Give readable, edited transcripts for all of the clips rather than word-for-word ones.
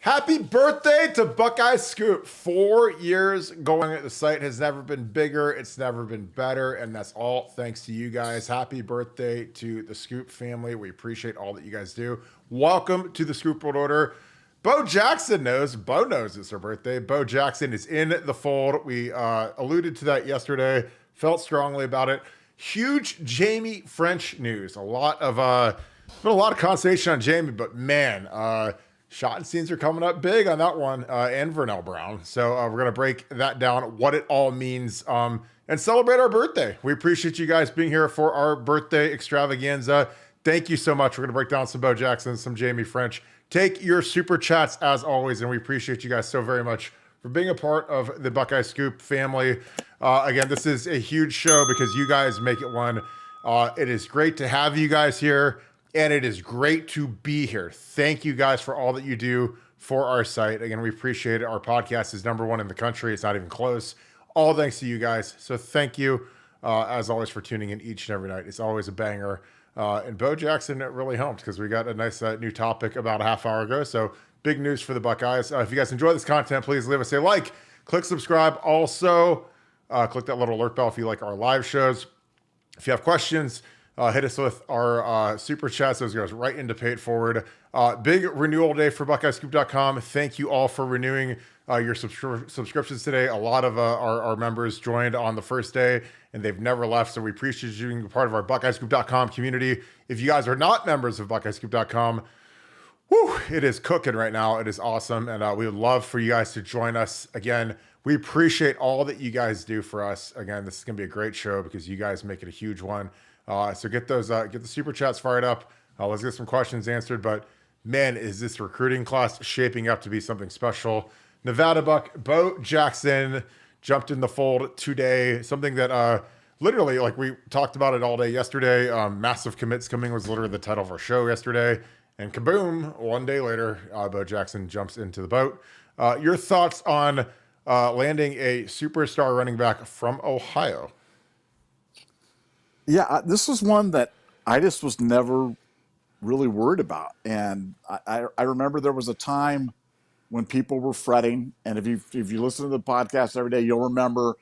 Happy birthday to Buckeye Scoop. 4 years going. The site has never been bigger. It's never been better. And that's all thanks to you guys. Happy birthday to the Scoop family. We appreciate all that you guys do. Welcome to the Scoop World Order. Bo Jackson knows. Bo knows it's her birthday. Bo Jackson is in the fold. We alluded to that yesterday. Felt strongly about it. Huge Jamie Ffrench news. A lot of conversation on Jamie, but man, shot scenes are coming up big on that one, and Vernell Brown. So we're going to break that down, what it all means, and celebrate our birthday. We appreciate you guys being here for our birthday extravaganza. Thank you so much. We're going to break down some Bo Jackson, some Jamie Ffrench. Take your super chats as always, and we appreciate you guys so very much for being a part of the Buckeye Scoop family. Again, this is a huge show because you guys make it one. It is great to have you guys here. And it is great to be here. Thank you guys for all that you do for our site. Again, we appreciate it. Our podcast is #1 in the country. It's not even close. All thanks to you guys. So thank you, as always, for tuning in each and every night. It's always a banger. And Bo Jackson, it really helped because we got a nice new topic about a half hour ago. So big news for the Buckeyes. If you guys enjoy this content, please leave us a like, click subscribe. Also, click that little alert bell if you like our live shows. If you have questions, hit us with our super chats. Those goes right into Pay It Forward. Big renewal day for BuckeyeScoop.com. Thank you all for renewing your subscriptions today. A lot of our members joined on the first day, and they've never left. So we appreciate you being a part of our BuckeyeScoop.com community. If you guys are not members of BuckeyeScoop.com, it is cooking right now. It is awesome, and we would love for you guys to join us. Again, we appreciate all that you guys do for us. Again, this is going to be a great show because you guys make it a huge one. So get the super chats fired up. Let's get some questions answered. But man, is this recruiting class shaping up to be something special? Nevadabuck, Bo Jackson jumped in the fold today. Something that literally, like we talked about it all day yesterday. Massive commits coming was literally the title of our show yesterday. And kaboom, one day later, Bo Jackson jumps into the boat. Your thoughts on landing a superstar running back from Ohio? Yeah, this was one that I just was never really worried about. And I remember there was a time when people were fretting. And if you listen to the podcast every day, you'll remember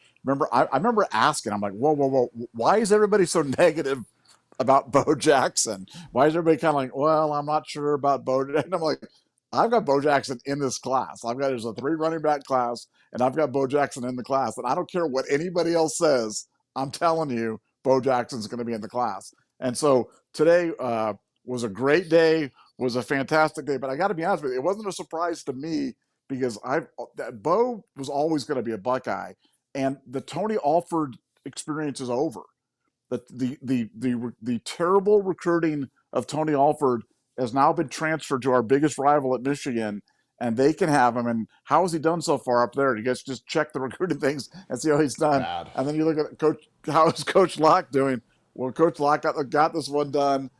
I remember asking, I'm like, whoa, why is everybody so negative about Bo Jackson? Why is everybody kind of like, well, I'm not sure about Bo today? And I'm like, I've got Bo Jackson in this class. There's a 3 running back class, and I've got Bo Jackson in the class. And I don't care what anybody else says. I'm telling you, Bo Jackson's going to be in the class. And so today was a great day, was a fantastic day. But I got to be honest with you, it wasn't a surprise to me because Bo was always going to be a Buckeye. And the Tony Alford experience is over. The terrible recruiting of Tony Alford has now been transferred to our biggest rival at Michigan, and they can have him. And how has he done so far up there? You guys just check the recruiting things and see how he's done. Bad. And then you look at Coach. How is Coach Locke doing? Well, Coach Locke got this one done.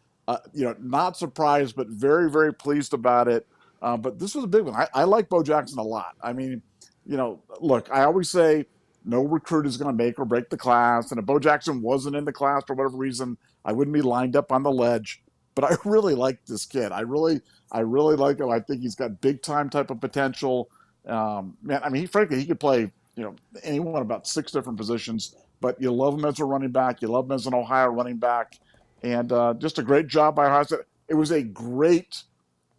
Not surprised, but very, very pleased about it. But this was a big one. I like Bo Jackson a lot. I mean, look, I always say no recruit is going to make or break the class. And if Bo Jackson wasn't in the class for whatever reason, I wouldn't be lined up on the ledge. But I really like this kid. I really like him. I think he's got big time type of potential. Man, I mean, frankly, he could play, anyone about 6 different positions. But you love him as a running back. You love him as an Ohio running back. And just a great job by Ohio State. It was a great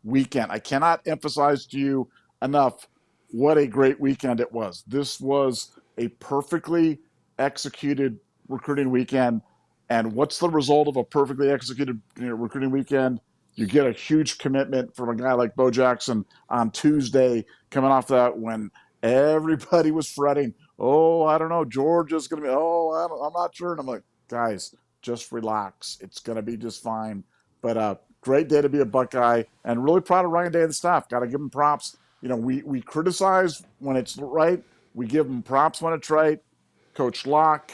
weekend. I cannot emphasize to you enough what a great weekend it was. This was a perfectly executed recruiting weekend. And what's the result of a perfectly executed recruiting weekend? You get a huge commitment from a guy like Bo Jackson on Tuesday, coming off that when everybody was fretting. Oh, I don't know. Georgia's going to be, I'm not sure. And I'm like, guys, just relax. It's going to be just fine. But great day to be a Buckeye, and really proud of Ryan Day and the staff. Got to give them props. We criticize when it's right. We give them props when it's right. Coach Locke,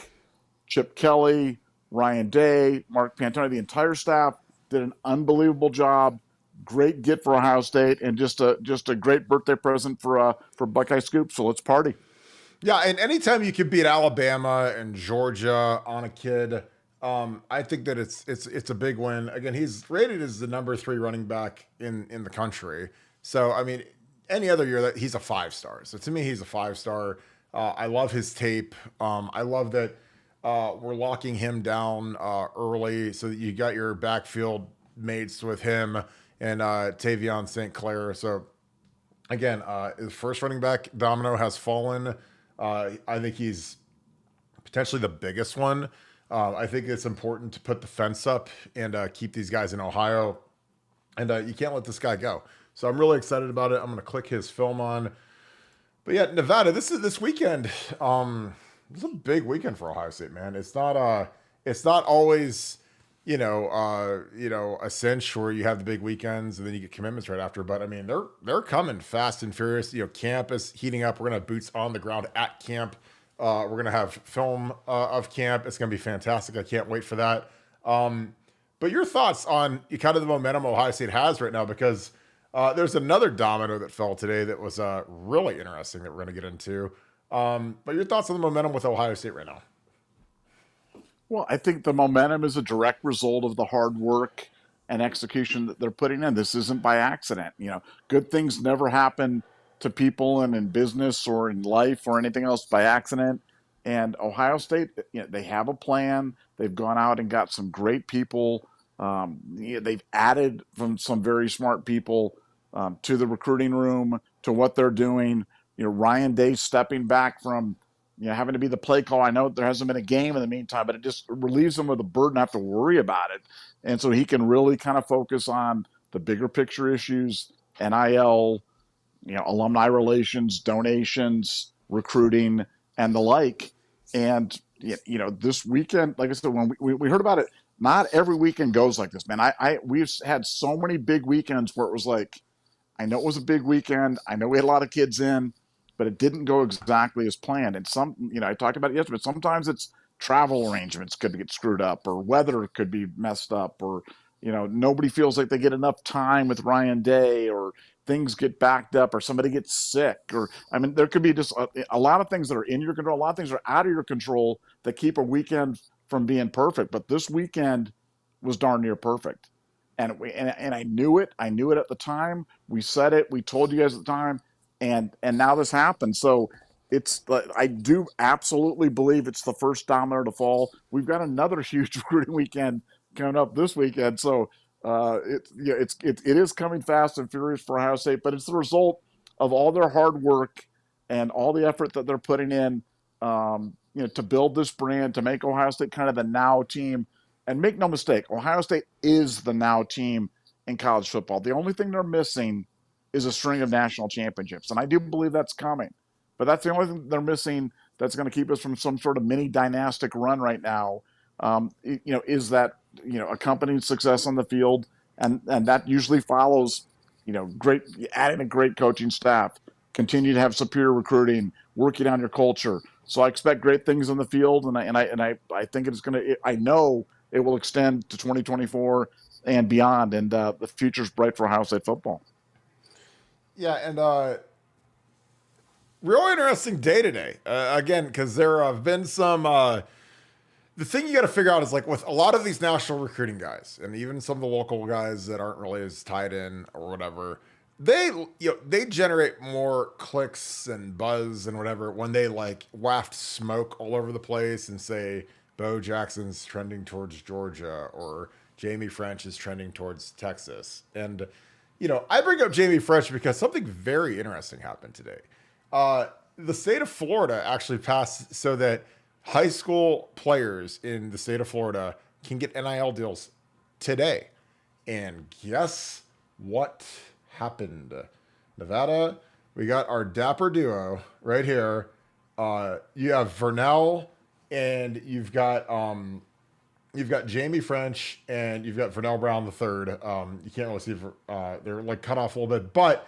Chip Kelly, Ryan Day, Mark Pantone, the entire staff did an unbelievable job. Great get for Ohio State, and just a great birthday present for Buckeye Scoop. So let's party. Yeah, and anytime you can beat Alabama and Georgia on a kid, I think that it's a big win. Again, he's rated as the number 3 running back in the country. So I mean, any other year that he's a 5-star. So to me, he's a 5-star. I love his tape. I love that we're locking him down early so that you got your backfield mates with him and Tavion St. Clair. So again, the first running back domino has fallen. I think he's potentially the biggest one. I think it's important to put the fence up and keep these guys in Ohio. And you can't let this guy go. So I'm really excited about it. I'm going to click his film on. But yeah, Nevada, this weekend. It's a big weekend for Ohio State, man. It's not always, a cinch where you have the big weekends and then you get commitments right after. But I mean, they're coming fast and furious. Camp is heating up. We're gonna have boots on the ground at camp. We're gonna have film of camp. It's gonna be fantastic. I can't wait for that. But your thoughts on kind of the momentum Ohio State has right now, because there's another domino that fell today that was really interesting that we're gonna get into. But your thoughts on the momentum with Ohio State right now? Well, I think the momentum is a direct result of the hard work and execution that they're putting in. This isn't by accident. Good things never happen to people and in business or in life or anything else by accident. And Ohio State, they have a plan. They've gone out and got some great people. They've added from some very smart people to the recruiting room, to what they're doing. Ryan Day stepping back from having to be the play call. I know there hasn't been a game in the meantime, but it just relieves him of the burden, not have to worry about it. And so he can really kind of focus on the bigger picture issues, NIL, alumni relations, donations, recruiting, and the like. And, this weekend, like I said, when we heard about it, not every weekend goes like this, man. We've had so many big weekends where it was like, I know it was a big weekend. I know we had a lot of kids in, but it didn't go exactly as planned. And I talked about it yesterday, but sometimes it's travel arrangements could get screwed up, or weather could be messed up, or, nobody feels like they get enough time with Ryan Day, or things get backed up, or somebody gets sick, or, there could be just a lot of things that are in your control. A lot of things are out of your control that keep a weekend from being perfect. But this weekend was darn near perfect. And I knew it. I knew it at the time. We said it. We told you guys at the time. And now this happened. So I do absolutely believe it's the first domino to fall. We've got another huge recruiting weekend coming up this weekend. So it is coming fast and furious for Ohio State, but it's the result of all their hard work and all the effort that they're putting in, to build this brand, to make Ohio State kind of the now team. And make no mistake, Ohio State is the now team in college football. The only thing they're missing is a string of national championships. And I do believe that's coming. But that's the only thing they're missing that's going to keep us from some sort of mini dynastic run right now, is that, accompanying success on the field. And that usually follows, adding a great coaching staff, continue to have superior recruiting, working on your culture. So I expect great things on the field. And I think it's going to, I know it will extend to 2024 and beyond. And the future's bright for Ohio State football. Yeah, and real interesting day today. Again, because there have been some. The thing you got to figure out is, like, with a lot of these national recruiting guys, and even some of the local guys that aren't really as tied in or whatever, they generate more clicks and buzz and whatever when they like waft smoke all over the place and say Bo Jackson's trending towards Georgia or Jamie Ffrench is trending towards Texas. And I bring up Jamie Ffrench because something very interesting happened today. The state of Florida actually passed so that high school players in the state of Florida can get NIL deals today. And guess what happened? Nevada, we got our dapper duo right here. You have Vernell, and you've got Jamie Ffrench, and you've got Vernell Brown III. You can't really see they're like cut off a little bit, but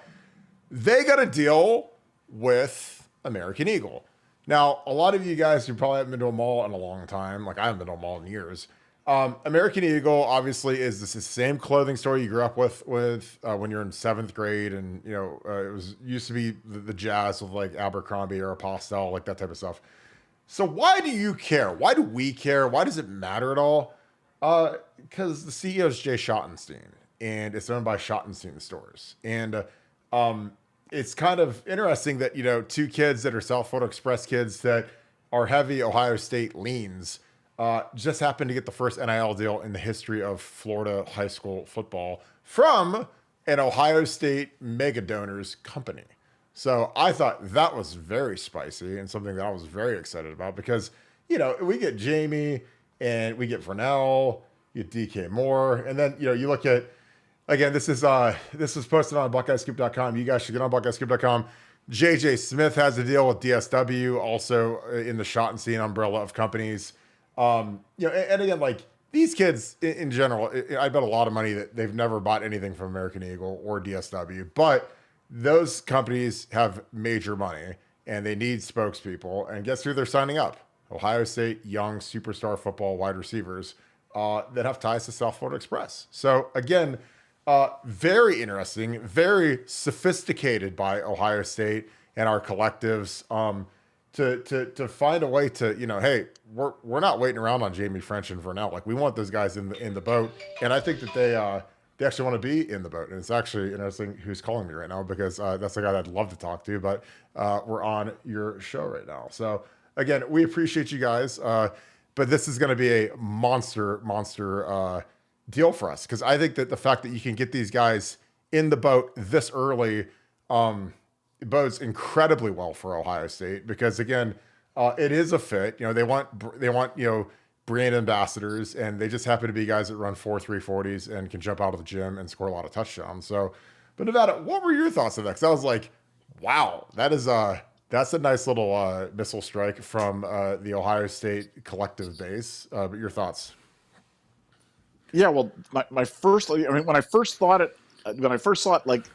they got a deal with American Eagle. Now, a lot of you guys who probably haven't been to a mall in a long time, like I haven't been to a mall in years. American Eagle obviously is the same clothing store you grew up with when you're in 7th grade, and it used to be the Jazz with like Abercrombie or Apostle, like that type of stuff. So why do you care? Why do we care? Why does it matter at all? Because the CEO is Jay Schottenstein, and it's owned by Schottenstein Stores. And it's kind of interesting that, two kids that are South Florida Express kids that are heavy Ohio State leans just happened to get the first NIL deal in the history of Florida high school football from an Ohio State mega donors company. So I thought that was very spicy and something that I was very excited about because, we get Jamie and we get Vernell, you get DK Moore, and then, you look at, again, this is posted on BuckeyeScoop.com. You guys should get on BuckeyeScoop.com. JJ Smith has a deal with DSW, also in the shot and scene umbrella of companies. And again, like these kids in general, I bet a lot of money that they've never bought anything from American Eagle or DSW, but those companies have major money and they need spokespeople. And guess who they're signing up? Ohio State young superstar football wide receivers that have ties to South Florida Express. So again, very interesting, very sophisticated by Ohio State and our collectives to find a way to, hey, we're not waiting around on Jamie Ffrench and Vernell. Like we want those guys in the boat, and I think that they actually want to be in the boat. And it's actually interesting who's calling me right now because that's the guy that I'd love to talk to, but we're on your show right now. So again, we appreciate you guys, but this is going to be a monster deal for us because I think that the fact that you can get these guys in the boat this early bodes incredibly well for Ohio State because again, it is a fit. They want brand ambassadors, and they just happen to be guys that run 4.340s and can jump out of the gym and score a lot of touchdowns. So, but Nevada, what were your thoughts of that? Because I was like, wow, that's a nice little missile strike from the Ohio State collective base. But your thoughts? Yeah, well, my first, I mean, when I first saw it, like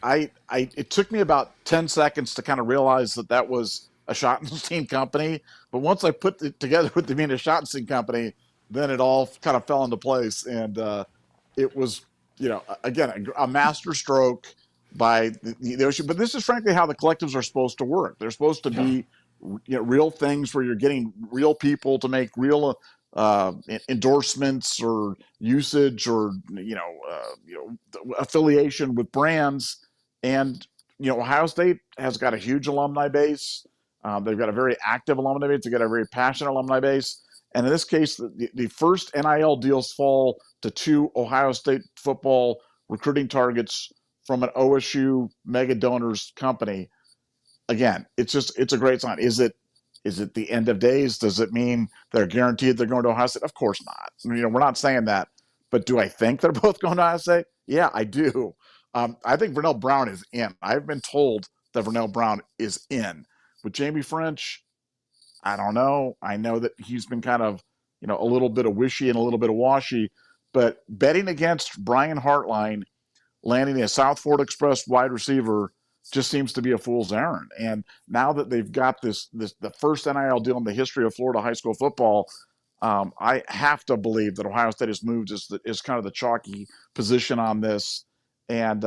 it took me about 10 seconds to kind of realize that was a shot and steam company. But once I put it together with the being a shot and steam company, then it all kind of fell into place. And it was, again, a master stroke by the OSU. But this is frankly how the collectives are supposed to work. They're supposed to be real things where you're getting real people to make real endorsements or usage or affiliation with brands. And Ohio State has got a huge alumni base. They've got a very active alumni base. They've got a very passionate alumni base. And in this case, the first NIL deals fall to two Ohio State football recruiting targets from an OSU mega donors company. Again, it's a great sign. Is it the end of days? Does it mean they're guaranteed they're going to Ohio State? Of course not. We're not saying that. But do I think they're both going to Ohio State? Yeah, I do. I think Vernell Brown is in. I've been told that Vernell Brown is in. With Jamie Ffrench, I don't know. I know that he's been kind of, a little bit of wishy and a little bit of washy. But betting against Brian Hartline landing a South Florida Express wide receiver just seems to be a fool's errand. And now that they've got the first NIL deal in the history of Florida high school football, I have to believe that Ohio State has moved is kind of the chalky position on this. And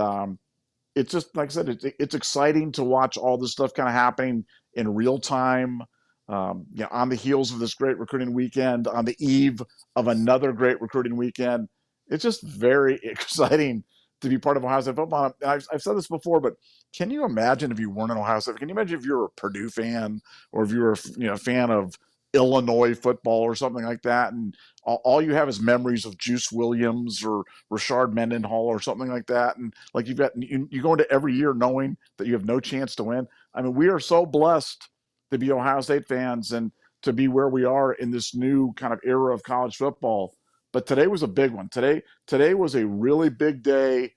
it's just, like I said, it's exciting to watch all this stuff kind of happening in real time, on the heels of this great recruiting weekend, on the eve of another great recruiting weekend. It's just very exciting to be part of Ohio State football. And I've said this before, but can you imagine if you weren't an Ohio State? Can you imagine if you were a Purdue fan or if you were a fan of Illinois football or something like that, and all you have is memories of Juice Williams or Rashard Mendenhall or something like that, and like you go into every year knowing that you have no chance to win. I mean, we are so blessed to be Ohio State fans and to be where we are in this new kind of era of college football. But today was a big one. Today was a really big day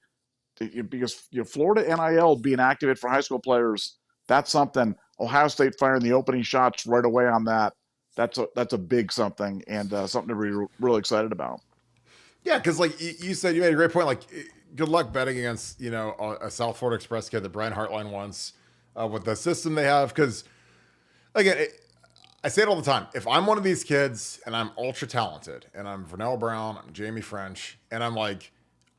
because Florida NIL being activated for high school players, that's something. Ohio State firing the opening shots right away on that. That's a big something and something to be really excited about. Yeah, because like you said, you made a great point. Like, good luck betting against a South Florida Express kid that Brian Hartline wants with the system they have. Because again, I say it all the time. If I'm one of these kids and I'm ultra talented and I'm Vernell Brown, I'm Jamie Ffrench, and I'm like,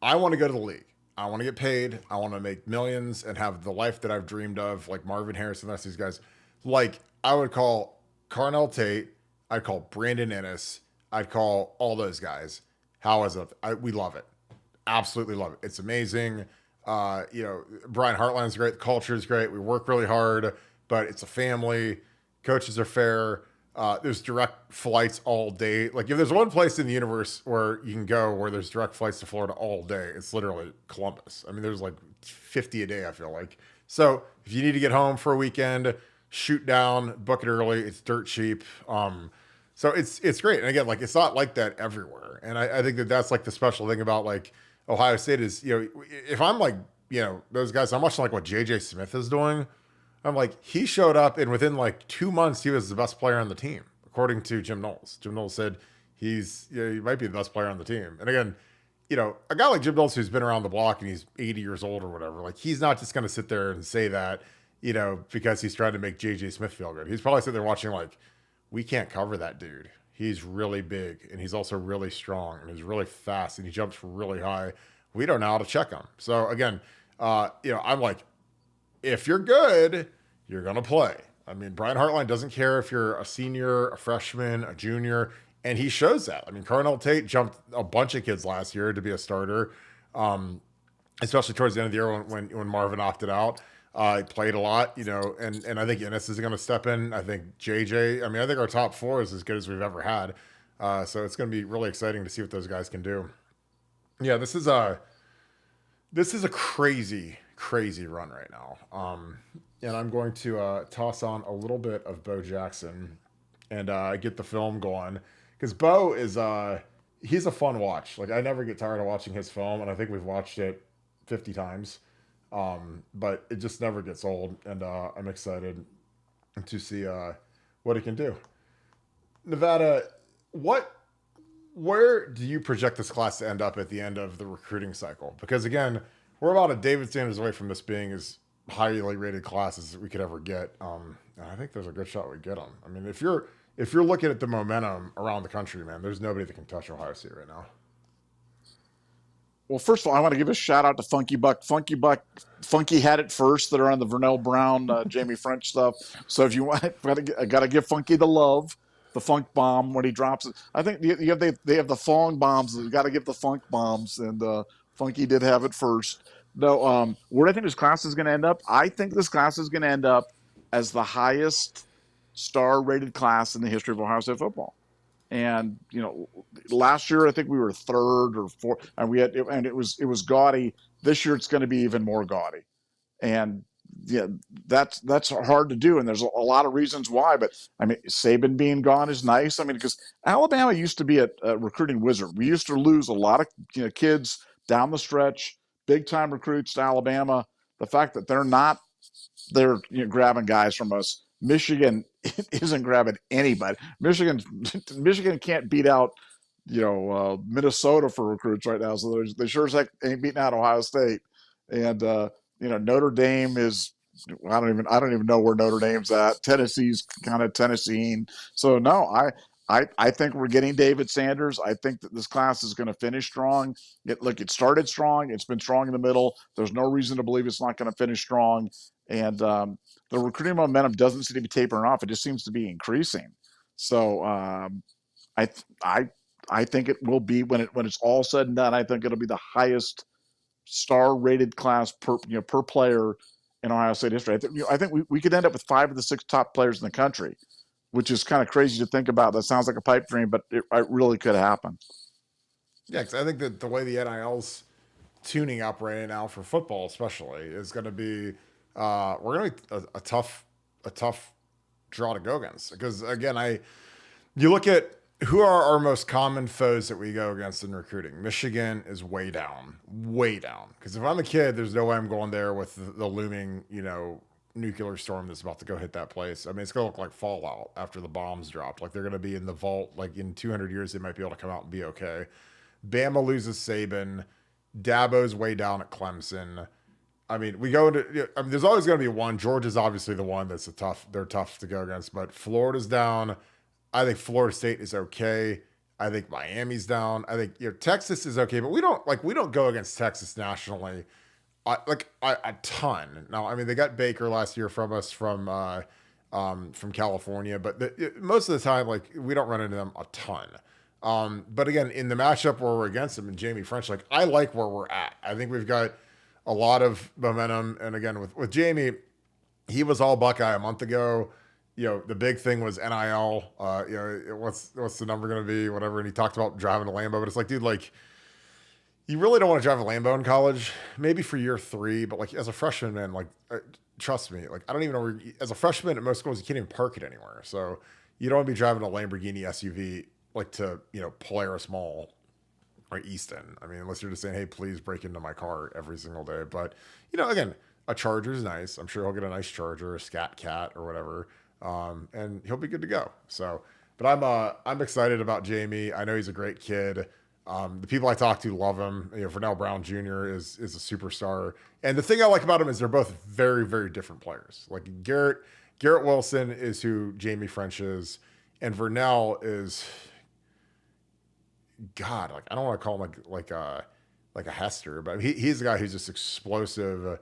I want to go to the league. I want to get paid. I want to make millions and have the life that I've dreamed of, like Marvin Harris and the rest of these guys. Like, I would call Carnell Tate. I'd call Brandon Ennis. I'd call all those guys. How is it? We love it. Absolutely love it. It's amazing. Brian Hartline's great. The culture is great. We work really hard, but it's a family. Coaches are fair. There's direct flights all day. Like, if there's one place in the universe where you can go where there's direct flights to Florida all day, it's literally Columbus. I mean, there's like 50 a day, I feel like. So if you need to get home for a weekend, shoot down, book it early. It's dirt cheap. So it's great. And again, like, it's not like that everywhere. And I think that's like the special thing about like Ohio State is, if I'm like, those guys, I'm watching like what JJ Smith is doing. I'm like, he showed up and within like 2 months, he was the best player on the team, according to Jim Knowles. Jim Knowles said he might be the best player on the team. And again, a guy like Jim Knowles who's been around the block and he's 80 years old or whatever, like, he's not just going to sit there and say that, because he's trying to make JJ Smith feel good. He's probably sitting there watching like, we can't cover that dude. He's really big and he's also really strong and he's really fast and he jumps really high. We don't know how to check him. So again, I'm like, if you're good, you're going to play. I mean, Brian Hartline doesn't care if you're a senior, a freshman, a junior, and he shows that. I mean, Carnell Tate jumped a bunch of kids last year to be a starter, especially towards the end of the year when Marvin opted out. He played a lot, and I think Ennis is going to step in. I think JJ, I think our top four is as good as we've ever had. So it's going to be really exciting to see what those guys can do. Yeah, this is a crazy, crazy run right now. And I'm going to toss on a little bit of Bo Jackson and get the film going. Because Bo is, he's a fun watch. Like, I never get tired of watching his film, and I think we've watched it 50 times. But it just never gets old, and I'm excited to see what he can do. Nevada, where do you project this class to end up at the end of the recruiting cycle? Because, again, we're about a David Sanders away from this being as highly rated classes that we could ever get. And I think there's a good shot we get them. I mean, if you're looking at the momentum around the country, man, there's nobody that can touch Ohio State right now. Well, first of all, I want to give a shout out to Funky Buck. Funky had it first that are on the Vernell Brown, Jamie Ffrench stuff. So if you want, I got to give Funky the love, the funk bomb when he drops it. I think they have the thong bombs. You got to give the funk bombs, and Funky did have it first. No, where do I think this class is going to end up? I think this class is going to end up as the highest star-rated class in the history of Ohio State football. And last year I think we were third or fourth, and it was gaudy. This year it's going to be even more gaudy, and yeah, that's hard to do. And there's a lot of reasons why. But I mean, Saban being gone is nice. I mean, because Alabama used to be a recruiting wizard. We used to lose a lot of kids down the stretch, big time recruits to Alabama. The fact that they're grabbing guys from us. Michigan isn't grabbing anybody. Michigan can't beat out, Minnesota for recruits right now. So they sure as heck ain't beating out Ohio State. And Notre Dame is, I don't even know where Notre Dame's at. Tennessee's kind of Tennesseeing. So no, I think we're getting David Sanders. I think that this class is going to finish strong. It started strong. It's been strong in the middle. There's no reason to believe it's not going to finish strong. And the recruiting momentum doesn't seem to be tapering off. It just seems to be increasing. So I think it will be when it's all said and done. I think it'll be the highest star-rated class per player in Ohio State history. I think we could end up with 5 of the 6 top players in the country, which is kind of crazy to think about. That sounds like a pipe dream, but it really could happen. Yeah, because I think that the way the NIL's tuning up right now for football, especially, is going to be we're going to be a tough draw to go against. Because again, you look at who are our most common foes that we go against in recruiting. Michigan is way down. Because if I'm a kid, there's no way I'm going there with the looming, nuclear storm that's about to go hit that place. I mean, it's going to look like Fallout after the bombs dropped. Like, they're going to be in the vault. Like, in 200 years, they might be able to come out and be okay. Bama loses Saban. Dabo's way down at Clemson. I mean, there's always going to be one. Georgia's obviously the one that's they're tough to go against, but Florida's down. I think Florida State is okay. I think Miami's down. I think, Texas is okay, but we don't go against Texas nationally a ton. Now, I mean, they got Baker last year from us from California, but most of the time, we don't run into them a ton. But again, in the matchup where we're against them and Jamie Ffrench, I like where we're at. I think we've got a lot of momentum. And again, with Jamie, he was all Buckeye a month ago. The big thing was NIL. What's the number going to be? Whatever. And he talked about driving a Lambo, but it's like, dude, like, you really don't want to drive a Lambo in college. Maybe for year 3, but like as a freshman, man, like trust me, like I don't even know where. As a freshman at most schools, you can't even park it anywhere. So you don't want to be driving a Lamborghini SUV like to Polaris Mall or Easton. I mean, unless you're just saying, hey, please break into my car every single day. But again, a Charger is nice. I'm sure he'll get a nice Charger, a Scat Cat or whatever, and he'll be good to go. So, but I'm excited about Jamie. I know he's a great kid. The people I talk to love him. Vernell Brown Jr. is a superstar. And the thing I like about him is they're both very, very different players. Like Garrett Wilson is who Jamie Ffrench is, and Vernell is, God, like I don't want to call him like a Hester, but he's a guy who's just explosive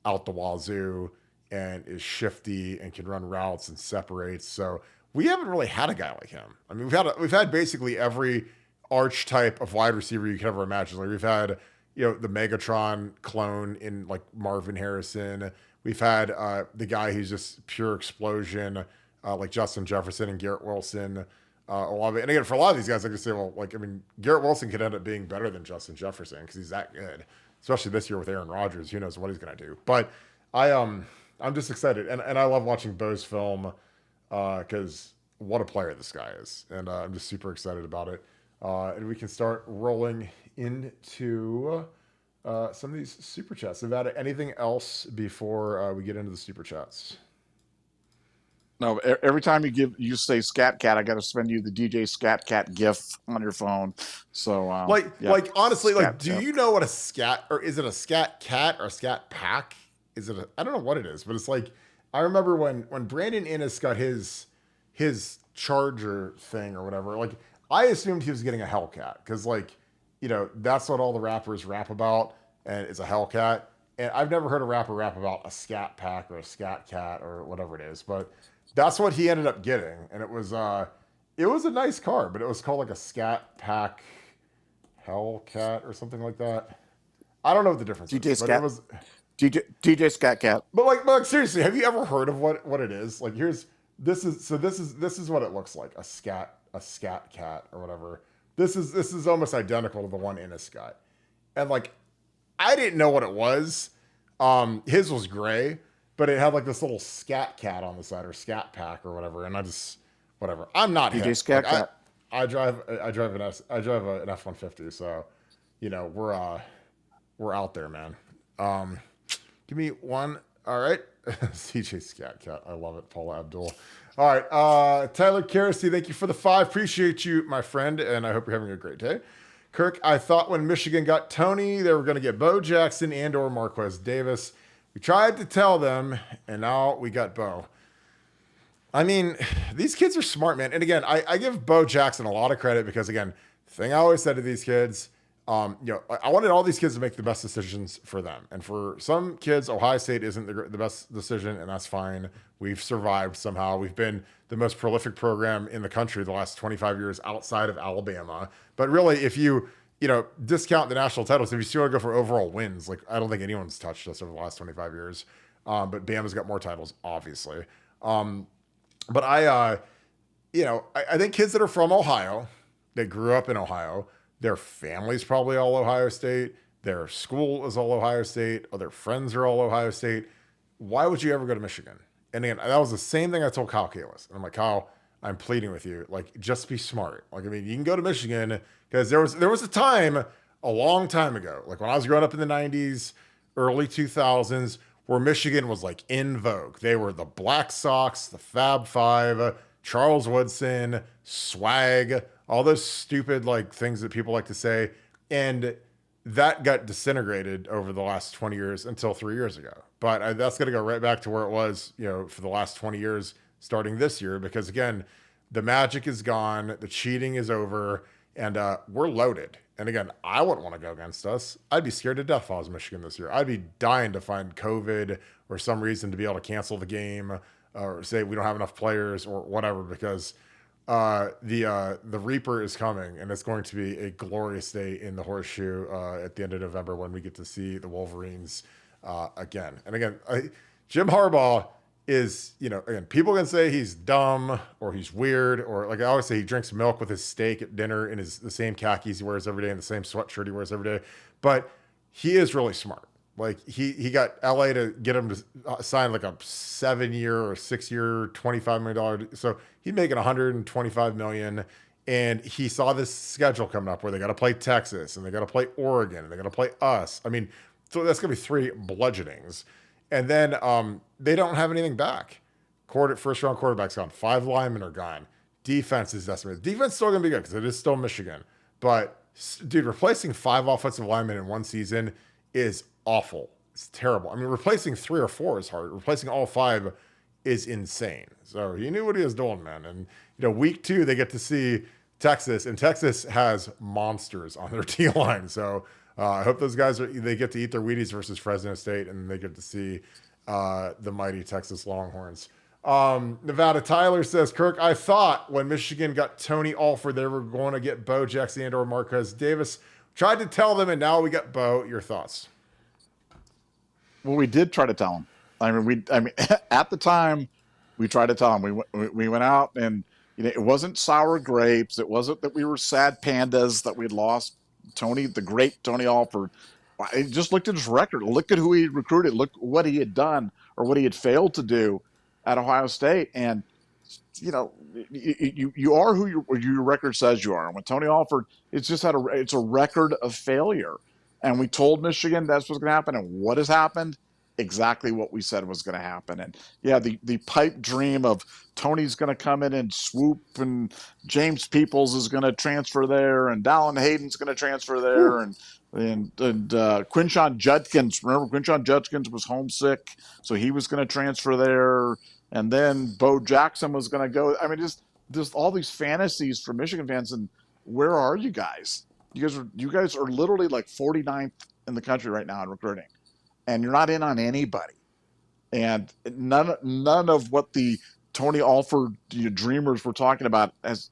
out the wazoo and is shifty and can run routes and separates. So we haven't really had a guy like him. I mean, we've had basically every archetype of wide receiver you could ever imagine. Like we've had, the Megatron clone in like Marvin Harrison. We've had the guy who's just pure explosion, like Justin Jefferson and Garrett Wilson. A lot of it. And again, for a lot of these guys, I can say, well, like, I mean, Garrett Wilson could end up being better than Justin Jefferson because he's that good, especially this year with Aaron Rodgers. Who knows what he's going to do? But I'm just excited. And I love watching Bo's film because what a player this guy is. And I'm just super excited about it. And we can start rolling into some of these super chats. Nevada, anything else before we get into the super chats? No, every time you say Scat Cat, I got to send you the DJ Scat Cat GIF on your phone. So like honestly, Scat like, do you know what a scat, or is it a Scat Cat or a Scat Pack? Is it I don't know what it is, but it's like, I remember when Brandon Innes got his Charger thing or whatever, like I assumed he was getting a Hellcat because like, that's what all the rappers rap about, and it's a Hellcat. And I've never heard a rapper rap about a Scat Pack or a Scat Cat or whatever it is, but that's what he ended up getting. And it was a nice car, but it was called like a Scat Pack Hellcat or something like that. I don't know what the difference DJ is, Scat, but it was DJ Scat Cat. But like seriously, have you ever heard of what it is? Like this is what it looks like, a Scat Cat or whatever. This is almost identical to the one in a Scat. And like I didn't know what it was. His was gray, but it had like this little Scat Cat on the side, or Scat Pack or whatever. And I just, whatever. I'm not DJ hip. Scat like, Cat. I drive an F-150, so we're out there, man. Give me one. All right. CJ Scat Cat. I love it. Paula Abdul. All right. Tyler Kerosene, thank you for the 5. Appreciate you, my friend, and I hope you're having a great day. Kirk, I thought when Michigan got Tony, they were going to get Bo Jackson and or Marquez Davis. We tried to tell them, and now we got Bo. I mean, these kids are smart, man. And again, I give Bo Jackson a lot of credit because, again, the thing I always said to these kids, I wanted all these kids to make the best decisions for them. And for some kids, Ohio State isn't the best decision, and that's fine. We've survived somehow. We've been the most prolific program in the country the last 25 years outside of Alabama. But really, if you discount the national titles, if you still want to go for overall wins, like I don't think anyone's touched us over the last 25 years. But Bama's got more titles, obviously. But I think kids that are from Ohio, that grew up in Ohio, their family's probably all Ohio State, their school is all Ohio State, or their friends are all Ohio State. Why would you ever go to Michigan? And again, that was the same thing I told Kyle Kalis. And I'm like, Kyle, I'm pleading with you, like, just be smart. Like, I mean, you can go to Michigan because there was a time a long time ago, like when I was growing up in the 90s, early 2000s, where Michigan was like in vogue. They were the Black Sox, the Fab Five, Charles Woodson, swag, all those stupid like things that people like to say. And that got disintegrated over the last 20 years until 3 years ago. But that's going to go right back to where it was, for the last 20 years, starting this year, because again, the magic is gone, the cheating is over, and we're loaded. And again, I wouldn't want to go against us. I'd be scared to death if I was Michigan this year. I'd be dying to find COVID or some reason to be able to cancel the game or say we don't have enough players or whatever, because the Reaper is coming, and it's going to be a glorious day in the Horseshoe at the end of November when we get to see the Wolverines again. And again, Jim Harbaugh is, again, people can say he's dumb or he's weird, or like I always say, he drinks milk with his steak at dinner in the same khakis he wears every day and the same sweatshirt he wears every day. But he is really smart. Like he got LA to get him to sign like a 7-year or 6-year, $25 million. So he's making $125 million. And he saw this schedule coming up where they got to play Texas and they got to play Oregon and they got to play us. I mean, so that's going to be 3 bludgeonings. And then they don't have anything back. First round quarterback's gone. 5 linemen are gone. Defense is decimated. Defense is still going to be good because it is still Michigan. But, dude, replacing 5 offensive linemen in one season is awful. It's terrible. I mean, replacing 3 or 4 is hard. Replacing all 5 is insane. So he knew what he was doing, man. And, week 2, they get to see Texas, and Texas has monsters on their D-line. So I hope those guys they get to eat their Wheaties versus Fresno State, and they get to see the mighty Texas Longhorns. Nevada Tyler says, Kirk, I thought when Michigan got Tony Alford, they were going to get Bo Jackson and or Marquez Davis. Tried to tell them, and now we got Bo. Your thoughts? Well, we did try to tell him. I mean, at the time, we tried to tell him. We went out, and it wasn't sour grapes. It wasn't that we were sad pandas that we'd lost Tony, the great Tony Alford. I just looked at his record. Look at who he recruited. Look what he had done or what he had failed to do at Ohio State. And you are who your record says you are. And when Tony Alford, it's a record of failure. And we told Michigan that's what's going to happen. And what has happened? Exactly what we said was going to happen. And yeah, the pipe dream of Tony's going to come in and swoop, and James Peoples is going to transfer there, and Dallin Hayden's going to transfer there, and Quinshon Judkins. Remember, Quinshon Judkins was homesick, so he was going to transfer there, and then Bo Jackson was going to go. I mean, just all these fantasies for Michigan fans. And where are you guys? You guys are literally like 49th in the country right now in recruiting. And you're not in on anybody. And none of what the Tony Alford dreamers were talking about is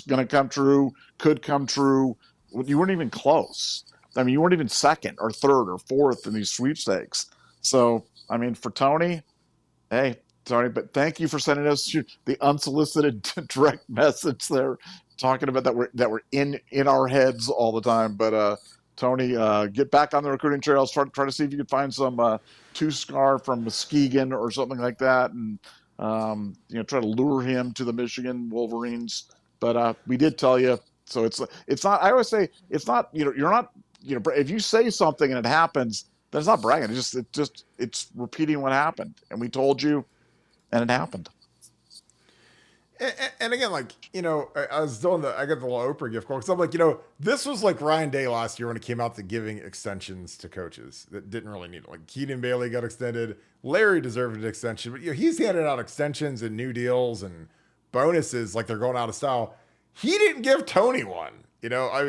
going to come true, could come true. You weren't even close. I mean, you weren't even second or third or fourth in these sweepstakes. So, I mean, for Tony, hey, Tony, but thank you for sending us the unsolicited direct message there, talking about that we're in our heads all the time. But Tony, get back on the recruiting trails. Try to see if you can find some two-scar from Muskegon or something like that, and try to lure him to the Michigan Wolverines. But we did tell you, so it's not. I always say it's not. You're not. If you say something and it happens, then it's not bragging. It's repeating what happened, and we told you, and it happened. And again, I got the little Oprah gift card. So I'm like, this was like Ryan Day last year when it came out to giving extensions to coaches that didn't really need it. Like Keenan Bailey got extended. Larry deserved an extension, but he's handed out extensions and new deals and bonuses like they're going out of style. He didn't give Tony one.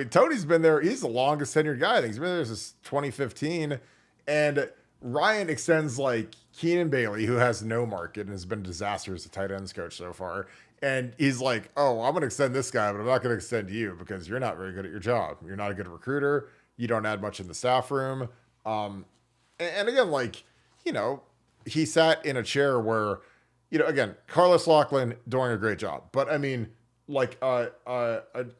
Tony's been there. He's the longest tenured guy. I think he's been there since 2015. And Ryan extends like Keenan Bailey, who has no market and has been a disaster as a tight ends coach so far. And he's like, oh, I'm going to extend this guy, but I'm not going to extend you because you're not very good at your job. You're not a good recruiter. You don't add much in the staff room. And again, he sat in a chair where, again, Carlos Loughlin doing a great job. But I mean, like a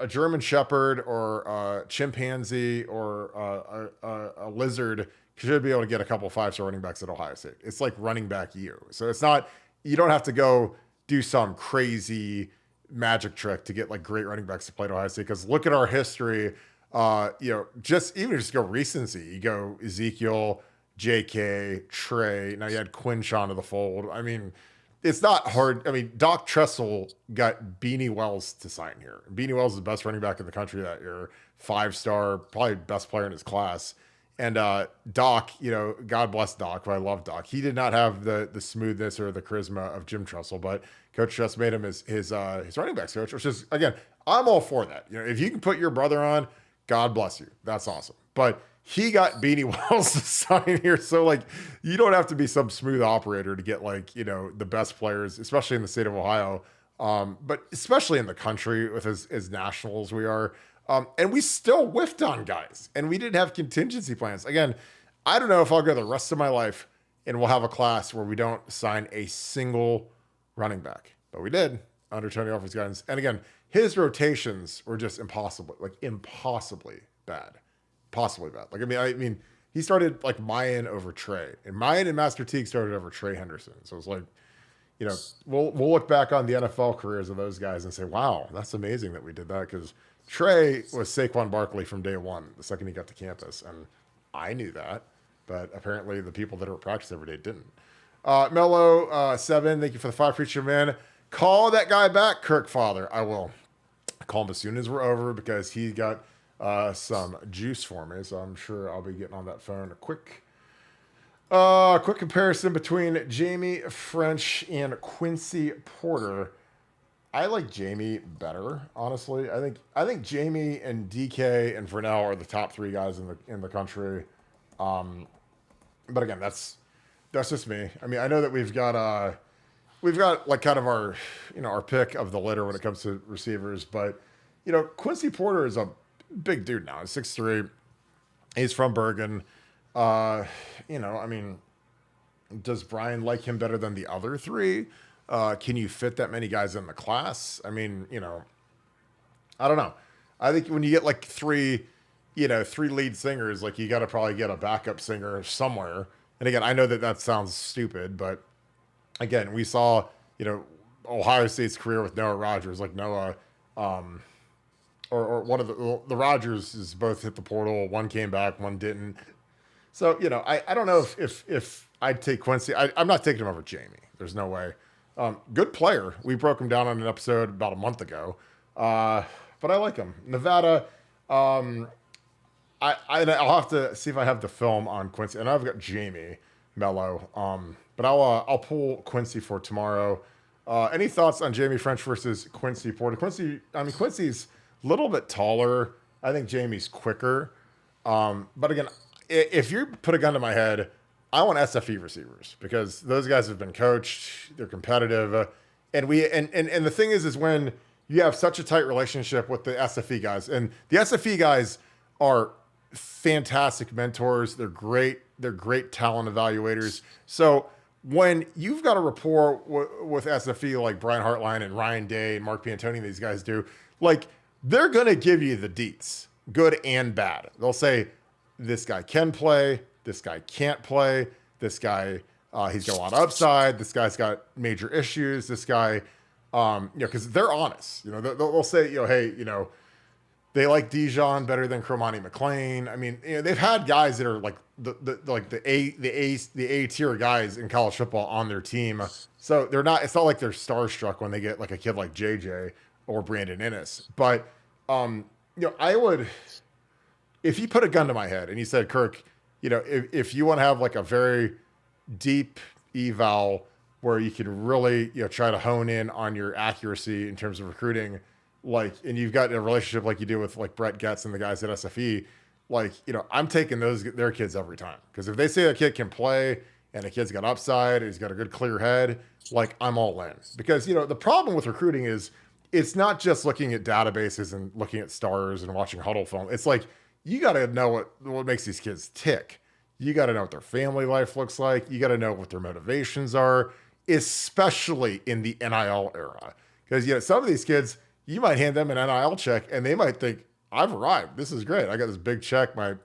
German Shepherd or a chimpanzee or a lizard should be able to get a couple 5-star running backs at Ohio State. It's like running back you. So it's not, you don't have to go do some crazy magic trick to get like great running backs to play at Ohio State. Because look at our history. Just go recency. You go Ezekiel, JK, Trey. Now you had Quinshon to the fold. I mean, it's not hard. I mean, Doc Tressel got Beanie Wells to sign here. Beanie Wells is the best running back in the country that year. 5-star, probably best player in his class. And Doc, God bless Doc, but I love Doc. He did not have the smoothness or the charisma of Jim Tressel, but Coach Tress made him his running backs coach, which is, again, I'm all for that. If you can put your brother on, God bless you. That's awesome. But he got Beanie Wells to sign here. So, you don't have to be some smooth operator to get, the best players, especially in the state of Ohio, but especially in the country with as national as we are. And we still whiffed on guys, and we didn't have contingency plans. Again, I don't know if I'll go the rest of my life and we'll have a class where we don't sign a single running back, but we did under Tony Alford's guidance. And again, his rotations were just impossibly bad, possibly bad. Like, I mean, he started like Mayan over Trey, and Mayan and Master Teague started over Trey Henderson. So it's like, you know, we'll look back on the NFL careers of those guys and say, wow, that's amazing that we did that, because Trey was Saquon Barkley from day one, the second he got to campus. And I knew that, but apparently the people that are at practice every day didn't. Mello 7, thank you for the 5 preacher man. Call that guy back, Kirk Father. I will call him as soon as we're over, because he got some juice for me. So I'm sure I'll be getting on that phone. A quick comparison between Jamie Ffrench and Quincy Porter. I like Jamie better, honestly. I think Jamie and DK and Vernell are the top 3 guys in the country. But again, that's just me. I mean, I know that we've got like kind of our pick of the litter when it comes to receivers, but you know, Quincy Porter is a big dude now. He's 6'3". He's from Bergen. I mean, does Brian like him better than the other 3? Can you fit that many guys in the class? I mean, you know, I don't know. I think when you get like 3 lead singers, like you got to probably get a backup singer somewhere. And again, I know that sounds stupid, but again, we saw, you know, Ohio State's career with Noah Rogers, like Noah, or one of the Rogers both hit the portal. One came back, one didn't. So, you know, I don't know if I'd take Quincy. I'm not taking him over Jamie. There's no way. Good player. We broke him down on an episode about a month ago. But I like him. Nevada. I'll have to see if I have the film on Quincy. And I've got Jamie Mello. But I'll pull Quincy for tomorrow. Any thoughts on Jamie Ffrench versus Quincy Porter? Quincy's a little bit taller. I think Jamie's quicker. But again, if you put a gun to my head, I want SFE receivers, because those guys have been coached. They're competitive. And the thing is when you have such a tight relationship with the SFE guys, and the SFE guys are fantastic mentors. They're great talent evaluators. So when you've got a rapport with SFE like Brian Hartline and Ryan Day and Mark Piantoni, and these guys do, like, they're going to give you the deets, good and bad. They'll say, this guy can play, this guy can't play, this guy, he's got a lot of upside, this guy's got major issues, this guy, because they're honest. You know, they'll say, you know, hey, you know, they like Dijon better than Cromani McLean. I mean, you know, they've had guys that are like the A tier guys in college football on their team. So it's not like they're starstruck when they get like a kid like JJ or Brandon Innes. But you know, I would, if you put a gun to my head and you said, Kirk, you know, if you want to have like a very deep eval where you can really, you know, try to hone in on your accuracy in terms of recruiting, like, and you've got a relationship like you do with like Brett Getz and the guys at SFE, like, you know, I'm taking their kids every time. Because if they say a kid can play and a kid's got upside, he's got a good clear head, like, I'm all in. Because, you know, the problem with recruiting is it's not just looking at databases and looking at stars and watching huddle film. It's like, you got to know what makes these kids tick. You got to know what their family life looks like. You got to know what their motivations are, especially in the NIL era. Because, you know, some of these kids, you might hand them an NIL check and they might think, I've arrived. This is great. I got this big check. My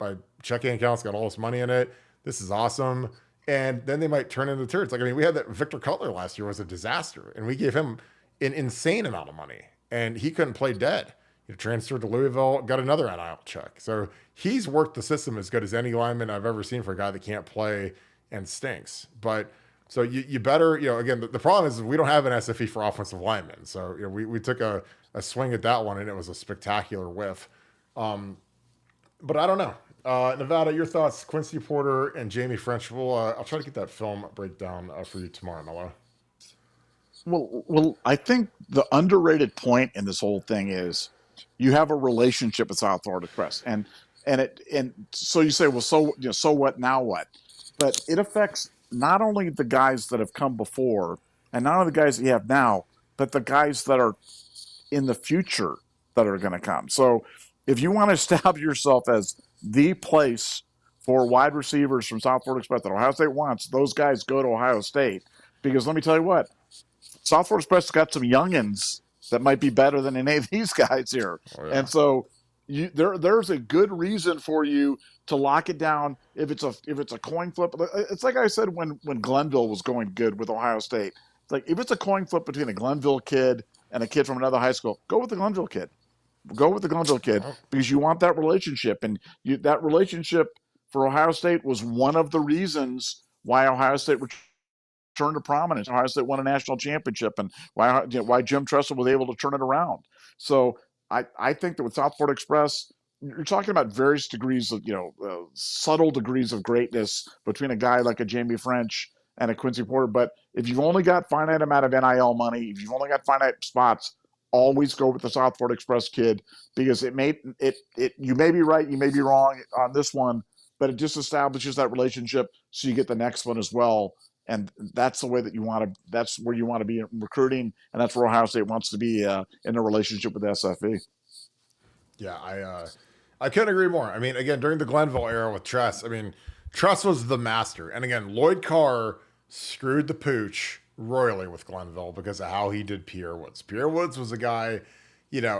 checking account's got all this money in it. This is awesome. And then they might turn into turds. Like, I mean, we had that Victor Cutler last year was a disaster, and we gave him an insane amount of money, and he couldn't play dead. He transferred to Louisville, got another NIL check. So he's worked the system as good as any lineman I've ever seen for a guy that can't play and stinks. But so you better, you know, again, the problem is we don't have an SFE for offensive linemen. So, you know, we took a swing at that one, and it was a spectacular whiff. But I don't know. Nevada, your thoughts, Quincy Porter and Jamie Ffrench. I'll try to get that film breakdown for you tomorrow, Mello. Well, I think the underrated point in this whole thing is you have a relationship with South Florida Press, and so you say, well, so, you know, so what? Now what? But it affects not only the guys that have come before, and not only the guys that you have now, but the guys that are in the future that are going to come. So if you want to establish yourself as the place for wide receivers from South Florida Express that Ohio State wants, those guys go to Ohio State. Because let me tell you what, South Florida Express got some youngins that might be better than any of these guys here. Oh, yeah. And so there's a good reason for you to lock it down. If it's a coin flip, it's like I said when Glenville was going good with Ohio State. It's like if it's a coin flip between a Glenville kid and a kid from another high school, go with the Glenville kid. Go with the Glenville kid because you want that relationship, and that relationship for Ohio State was one of the reasons why Ohio State returned to prominence. Ohio State won a national championship, and why Jim Tressel was able to turn it around. So I think that with South Florida Express, you're talking about various degrees of subtle degrees of greatness between a guy like a Jamie Ffrench and a Quincy Porter. But if you've only got finite amount of NIL money, if you've only got finite spots, always go with the South Florida Express kid because you may be right, you may be wrong on this one, but it just establishes that relationship so you get the next one as well. And that's the way that that's where you want to be in recruiting, and that's where Ohio State wants to be in a relationship with SFE. Yeah, I couldn't agree more. I mean, again, during the Glenville era with Tress, I mean, Tress was the master. And again, Lloyd Carr screwed the pooch royally with Glenville because of how he did Pierre Woods. Pierre Woods was a guy,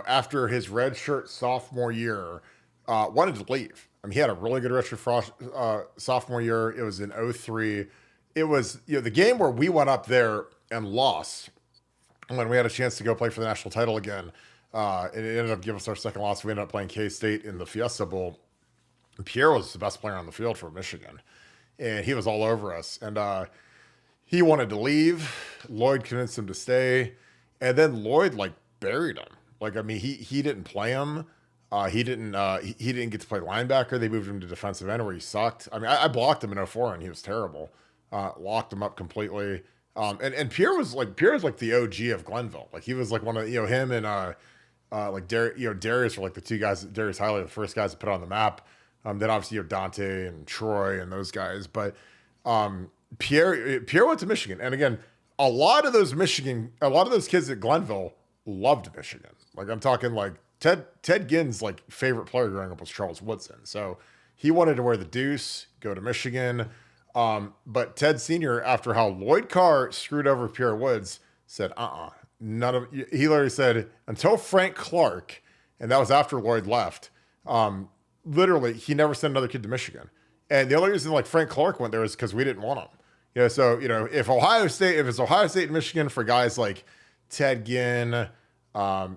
after his redshirt sophomore year, wanted to leave. I mean, he had a really good redshirt sophomore year. It was in 2003. It was the game where we went up there and lost when we had a chance to go play for the national title again. It ended up giving us our second loss. We ended up playing K-State in the Fiesta Bowl. And Pierre was the best player on the field for Michigan, and he was all over us. And he wanted to leave. Lloyd convinced him to stay, and then Lloyd buried him. He didn't play him. He didn't get to play linebacker. They moved him to defensive end where he sucked. I mean, I blocked him in 2004 and he was terrible. Locked him up completely. And Pierre was the OG of Glenville. He was one of him and Darius were the two guys. Darius Hiley, the first guys to put it on the map. Then obviously Dante and Troy and those guys. But Pierre went to Michigan, and again, a lot of those kids at Glenville loved Michigan. I'm talking Ted Ginn's favorite player growing up was Charles Woodson. So he wanted to wear the deuce, go to Michigan. But Ted Sr., after how Lloyd Carr screwed over Pierre Woods, said, none of, he literally said, until Frank Clark, and that was after Lloyd left, literally, he never sent another kid to Michigan. And the only reason Frank Clark went there is because we didn't want him. So, if it's Ohio State and Michigan for guys like Ted Ginn, not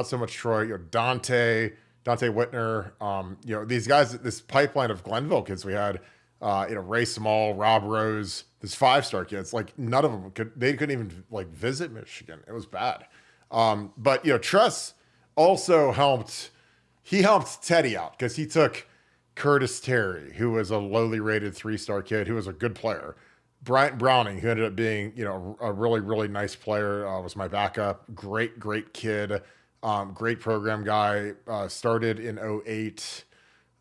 so much Troy, Dante Whitner, these guys, this pipeline of Glenville kids we had, Ray Small, Rob Rose, this 5-star kids, none of them couldn't even visit Michigan. It was bad. But Tress also helped Teddy out because he took Curtis Terry, who was a lowly rated 3-star kid, who was a good player. Bryant Browning, who ended up being, a really, really nice player, was my backup. Great kid. Great program guy. Started in 2008.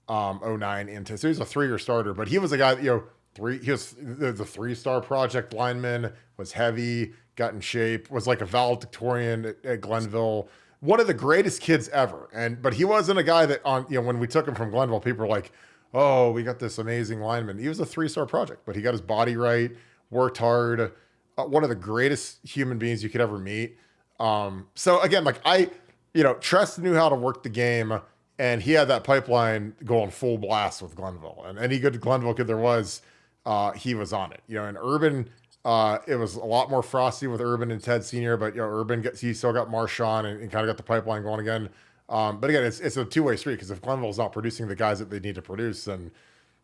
2009 into, so he's a 3-year starter, but he was a guy, he was the 3-star project lineman, was heavy, got in shape, was a valedictorian at Glenville, one of the greatest kids ever. But he wasn't a guy that when we took him from Glenville, people were like, oh, we got this amazing lineman. He was a 3-star project, but he got his body right, worked hard, one of the greatest human beings you could ever meet. So again, Tress knew how to work the game. And he had that pipeline going full blast with Glenville. And any good Glenville kid there was, he was on it. And Urban, it was a lot more frosty with Urban and Ted Sr., but Urban, he still got Marshawn and kind of got the pipeline going again. But again, it's a two-way street because if Glenville's not producing the guys that they need to produce, then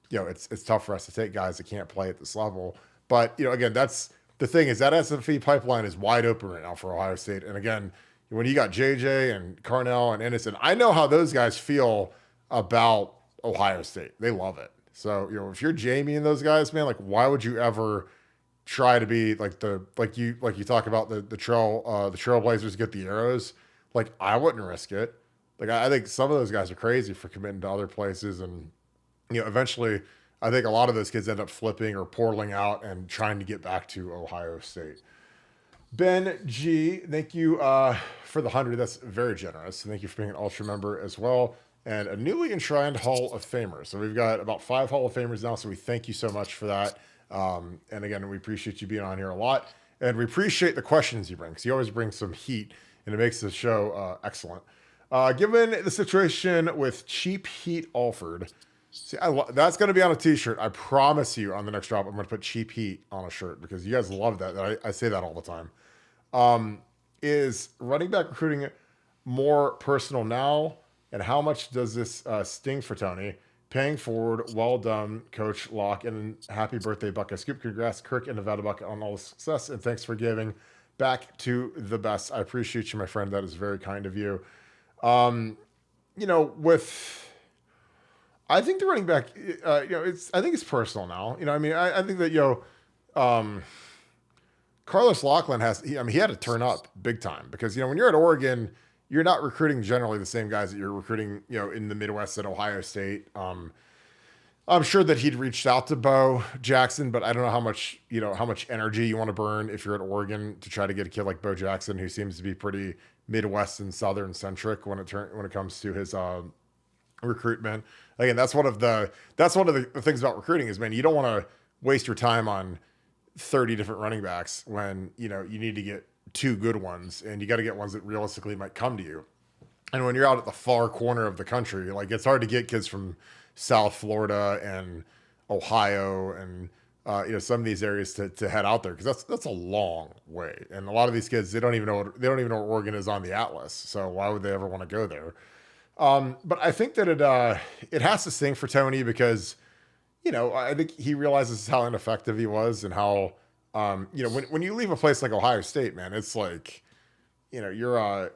it's tough for us to take guys that can't play at this level. But again, that's the thing is that SFE pipeline is wide open right now for Ohio State. And again, when you got JJ and Carnell and Innocent, I know how those guys feel about Ohio State. They love it. So, if you're Jamie and those guys, man, why would you ever try to be you talk about the Trailblazers get the arrows? I wouldn't risk it. I think some of those guys are crazy for committing to other places. And, eventually I think a lot of those kids end up flipping or portaling out and trying to get back to Ohio State. Ben G, thank you for the 100. That's very generous. Thank you for being an Ultra member as well. And a newly enshrined Hall of Famer. So we've got about 5 Hall of Famers now. So we thank you so much for that. And again, we appreciate you being on here a lot. And we appreciate the questions you bring, because you always bring some heat, and it makes the show excellent. Given the situation with Cheap Heat Alford, see, that's going to be on a t-shirt. I promise you on the next drop, I'm going to put Cheap Heat on a shirt, because you guys love that. I say that all the time. Is running back recruiting more personal now? And how much does this sting for Tony? Paying forward, well done, Coach Locke, and happy birthday, Buckeye Scoop. Congrats, Kirk and Nevadabuck, on all the success, and thanks for giving back to the best. I appreciate you, my friend. That is very kind of you. I think the running back, I think it's personal now. I think that, Carlos Lachlan he had to turn up big time, because, when you're at Oregon, you're not recruiting generally the same guys that you're recruiting, in the Midwest at Ohio State. I'm sure that he'd reached out to Bo Jackson, but I don't know how much energy you want to burn if you're at Oregon to try to get a kid like Bo Jackson, who seems to be pretty Midwest and Southern centric when it comes to his recruitment. Again, that's one of the things about recruiting is, man, you don't want to waste your time on 30 different running backs when you need to get 2 good ones, and you got to get ones that realistically might come to you. And when you're out at the far corner of the country, like, it's hard to get kids from South Florida and Ohio and some of these areas to head out there, because that's a long way. And a lot of these kids, they don't even know where Oregon is on the atlas. So why would they ever want to go there? But I think that it has to sting for Tony, because I think he realizes how ineffective he was, and how when you leave a place like Ohio State, man, it's like you're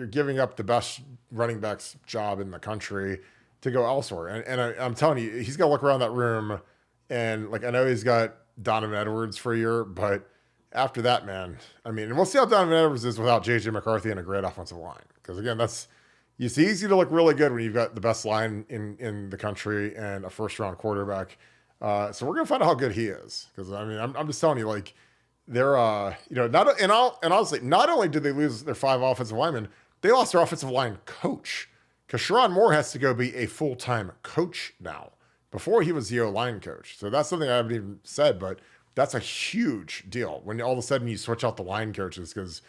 giving up the best running back's job in the country to go elsewhere. And I'm telling you, he's got to look around that room, and, like, I know he's got Donovan Edwards for a year, but after that, man, and we'll see how Donovan Edwards is without JJ McCarthy and a great offensive line. Because, again, it's easy to look really good when you've got the best line in the country and a first-round quarterback. So we're gonna find out how good he is, because I'm just telling you, like, they're honestly, not only did they lose their 5 offensive linemen, they lost their offensive line coach, because Sharon Moore has to go be a full-time coach now. Before, he was the O-line coach. So that's something I haven't even said, but that's a huge deal when all of a sudden you switch out the line coaches, because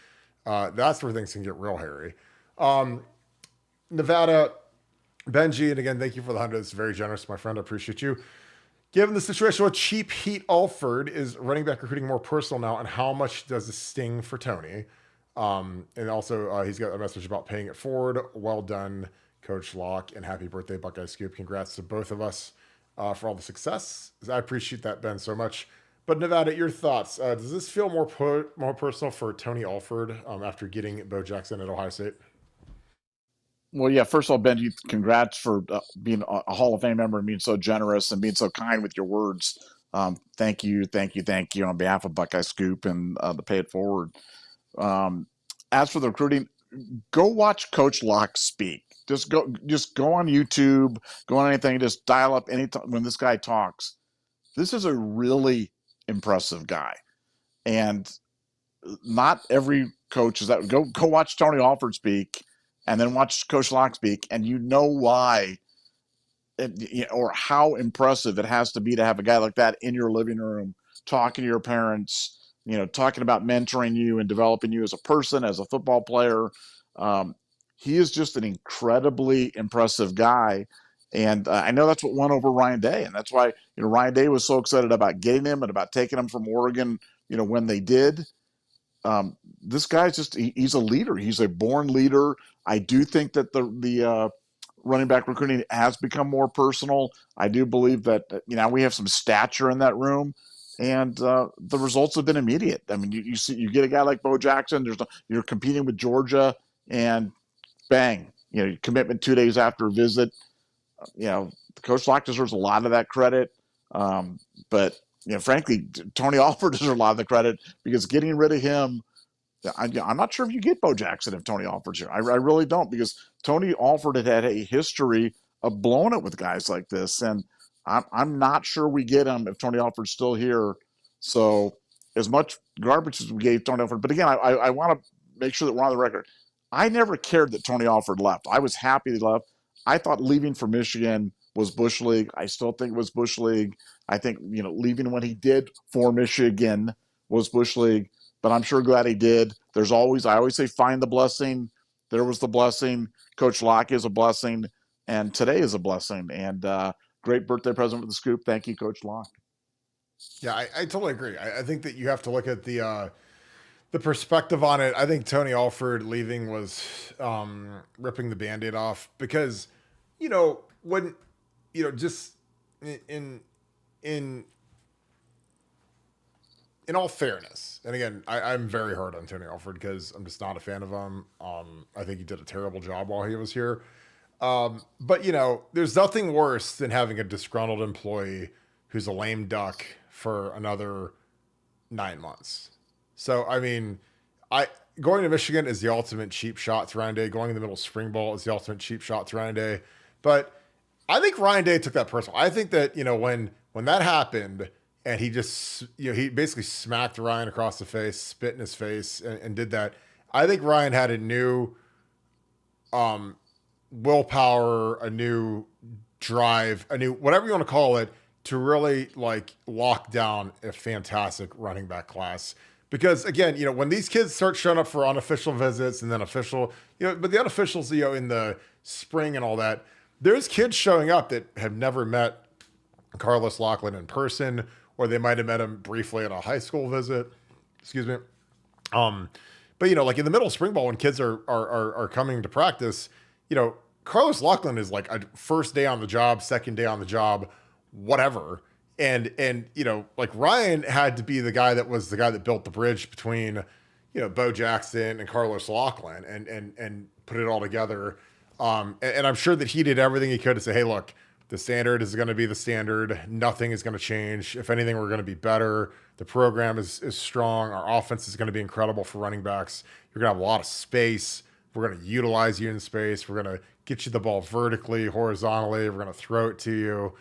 that's where things can get real hairy. Nevada, Benji, and again, thank you for the 100. It's very generous, my friend. I appreciate you. Given the situation with Cheap Heat Alford, is running back recruiting more personal now, and how much does this sting for Tony? And also, he's got a message about paying it forward. Well done, Coach Locke, and happy birthday, Buckeye Scoop. Congrats to both of us for all the success. I appreciate that, Ben, so much. But Nevada, your thoughts? Does this feel more personal for Tony Alford after getting Bo Jackson at Ohio State? Well, yeah, first of all, Ben, congrats for being a Hall of Fame member and being so generous and being so kind with your words. Thank you on behalf of Buckeye Scoop and the Pay It Forward. As for the recruiting, go watch Coach Locke speak. Just go on YouTube, go on anything, just dial up anytime when this guy talks. This is a really impressive guy, and not every coach is that. Go watch Tony Alford speak, and then watch Coach Locke speak, and you know why, or how impressive it has to be to have a guy like that in your living room, talking to your parents, talking about mentoring you and developing you as a person, as a football player. He is just an incredibly impressive guy. And I know that's what won over Ryan Day. And that's why, Ryan Day was so excited about getting him and about taking him from Oregon, when they did. This guy's he's a leader. He's a born leader. I do think that the running back recruiting has become more personal. I do believe that, we have some stature in that room, and the results have been immediate. You get a guy like Bo Jackson, you're competing with Georgia, and bang, commitment 2 days after a visit. Coach Locke deserves a lot of that credit. But frankly, Tony Alford deserves a lot of the credit, because getting rid of him, I'm not sure if you get Bo Jackson if Tony Alford's here. I really don't, because Tony Alford had a history of blowing it with guys like this, and I'm not sure we get him if Tony Alford's still here. So as much garbage as we gave Tony Alford. But again, I want to make sure that we're on the record. I never cared that Tony Alford left. I was happy that he left. I thought leaving for Michigan was Bush League. I still think it was Bush League. I think, leaving when he did for Michigan was Bush League, but I'm sure glad he did. I always say, find the blessing. There was the blessing. Coach Locke is a blessing, and today is a blessing. And great birthday present for the Scoop. Thank you, Coach Locke. Yeah, I totally agree. I think that you have to look at the perspective on it. I think Tony Alford leaving was ripping the Band-Aid off because, when, just in all fairness, and again, I'm very hard on Tony Alford because I'm just not a fan of him. I think he did a terrible job while he was here. But there's nothing worse than having a disgruntled employee who's a lame duck for another 9 months. So, I mean, going to Michigan is the ultimate cheap shot to Ryan Day. Going in the middle of spring ball is the ultimate cheap shot to Ryan Day. But I think Ryan Day took that personal. I think that, when that happened and he just, he basically smacked Ryan across the face, spit in his face and did that. I think Ryan had a new willpower, a new drive, a new, whatever you want to call it, to really lock down a fantastic running back class. Because again, when these kids start showing up for unofficial visits and then official, but the unofficials, in the spring and all that, there's kids showing up that have never met Carlos Loughlin in person, or they might have met him briefly at a high school visit. Excuse me. But in the middle of spring ball, when kids are coming to practice, Carlos Loughlin is like a first day on the job, second day on the job, whatever. And Ryan had to be the guy that built the bridge between, Bo Jackson and Carlos Loughlin and put it all together. And I'm sure that he did everything he could to say, hey, look, the standard is going to be the standard. Nothing is going to change. If anything, we're going to be better. The program is strong. Our offense is going to be incredible for running backs. You're going to have a lot of space. We're going to utilize you in space. We're going to get you the ball vertically, horizontally. We're going to throw it to you.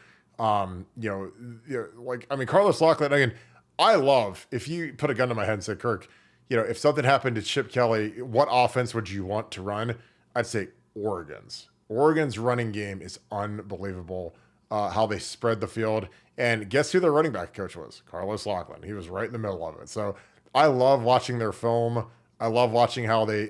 Carlos Loughlin, again, I love, if you put a gun to my head and said, Kirk, if something happened to Chip Kelly, what offense would you want to run? I'd say Oregon's running game is unbelievable. How they spread the field, and guess who their running back coach was? Carlos Loughlin. He was right in the middle of it. So I love watching their film. I love watching how they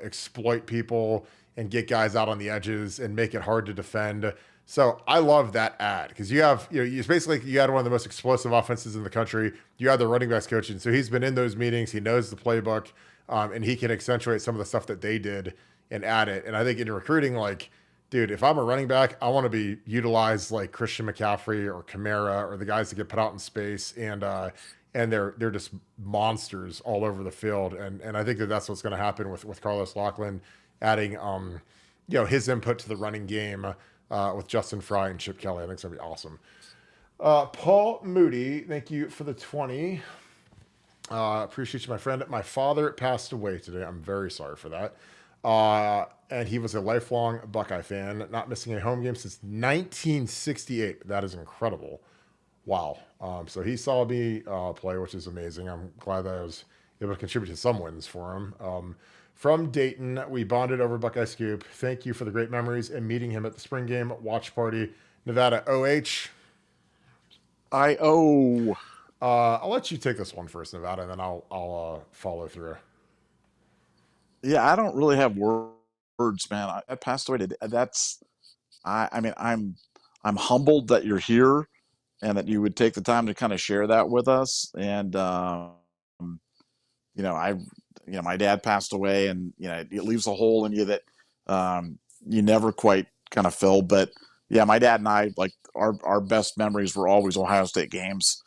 exploit people and get guys out on the edges and make it hard to defend. So I love that ad because you have, you had one of the most explosive offenses in the country. You had the running backs coach, and so he's been in those meetings. He knows the playbook, and he can accentuate some of the stuff that they did and add it. And I think in recruiting, dude, if I'm a running back, I want to be utilized like Christian McCaffrey or Kamara or the guys that get put out in space, and they're just monsters all over the field. And I think that's what's going to happen with Carlos Loughlin adding his input to the running game with Justin Fry and Chip Kelly. I think it's going to be awesome. Paul Moody, thank you for the 20. Appreciate you, my friend. My father passed away today. I'm very sorry for that. And he was a lifelong Buckeye fan, not missing a home game since 1968. That is incredible. Wow. So he saw me play, which is amazing. I'm glad that I was able to contribute to some wins for him. From Dayton, we bonded over Buckeye Scoop. Thank you for the great memories and meeting him at the spring game watch party. Nevada OH. I-O. I'll let you take this one first, Nevada, and then I'll follow through. Yeah, I don't really have words, man. I passed away today. I'm humbled that you're here and that you would take the time to kind of share that with us. And, my dad passed away, and, it leaves a hole in you that you never quite kind of fill. But yeah, my dad and I, our best memories were always Ohio State games.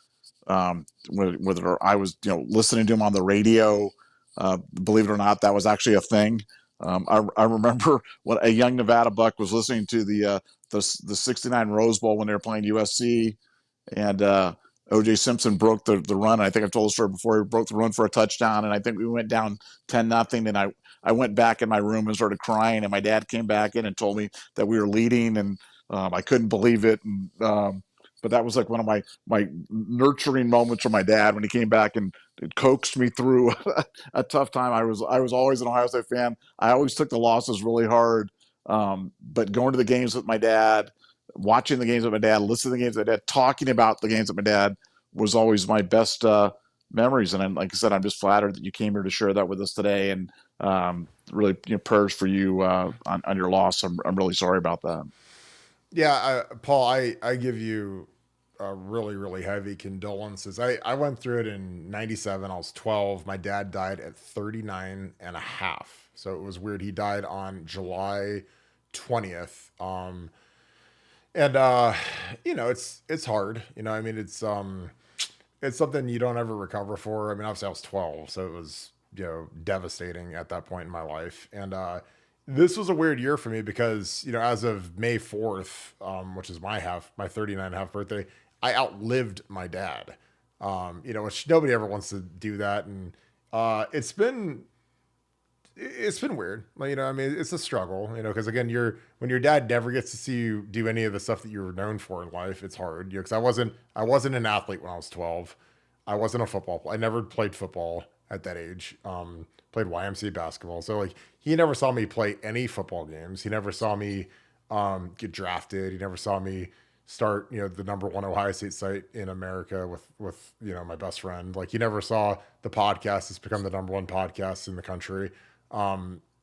Whether I was, listening to him on the radio, believe it or not, that was actually a thing. I remember when a young Nevadabuck was listening to the 69 Rose Bowl when they were playing USC, and O.J. Simpson broke the run. I think I've told the story before. He broke the run for a touchdown, and I think we went down 10-0. And I went back in my room and started crying, and my dad came back in and told me that we were leading, and I couldn't believe it. And but that was like one of my nurturing moments from my dad when he came back and it coaxed me through a tough time. I was always an Ohio State fan. I always took the losses really hard, but going to the games with my dad, watching the games with my dad, listening to the games with my dad, talking about the games with my dad was always my best memories. And then, like I said, I'm just flattered that you came here to share that with us today. And really, prayers for you on your loss. I'm really sorry about that. Yeah, Paul, I give you really, really heavy condolences. I went through it in 97. I was 12. My dad died at 39 and a half. So it was weird. He died on July 20th. And it's hard. I mean, it's something you don't ever recover for. I mean, obviously I was 12, so it was, devastating at that point in my life. And this was a weird year for me because, as of May 4th, which is my 39 and a half birthday, I outlived my dad. Which nobody ever wants to do that. And it's been weird. I mean, it's a struggle, because again, when your dad never gets to see you do any of the stuff that you were known for in life, it's hard. Because I wasn't an athlete when I was 12. I wasn't a football player. I never played football at that age. Played YMCA basketball. So like he never saw me play any football games. He never saw me get drafted. He never saw me start, the number one Ohio State site in America with my best friend. Like he never saw the podcast that's become the number one podcast in the country.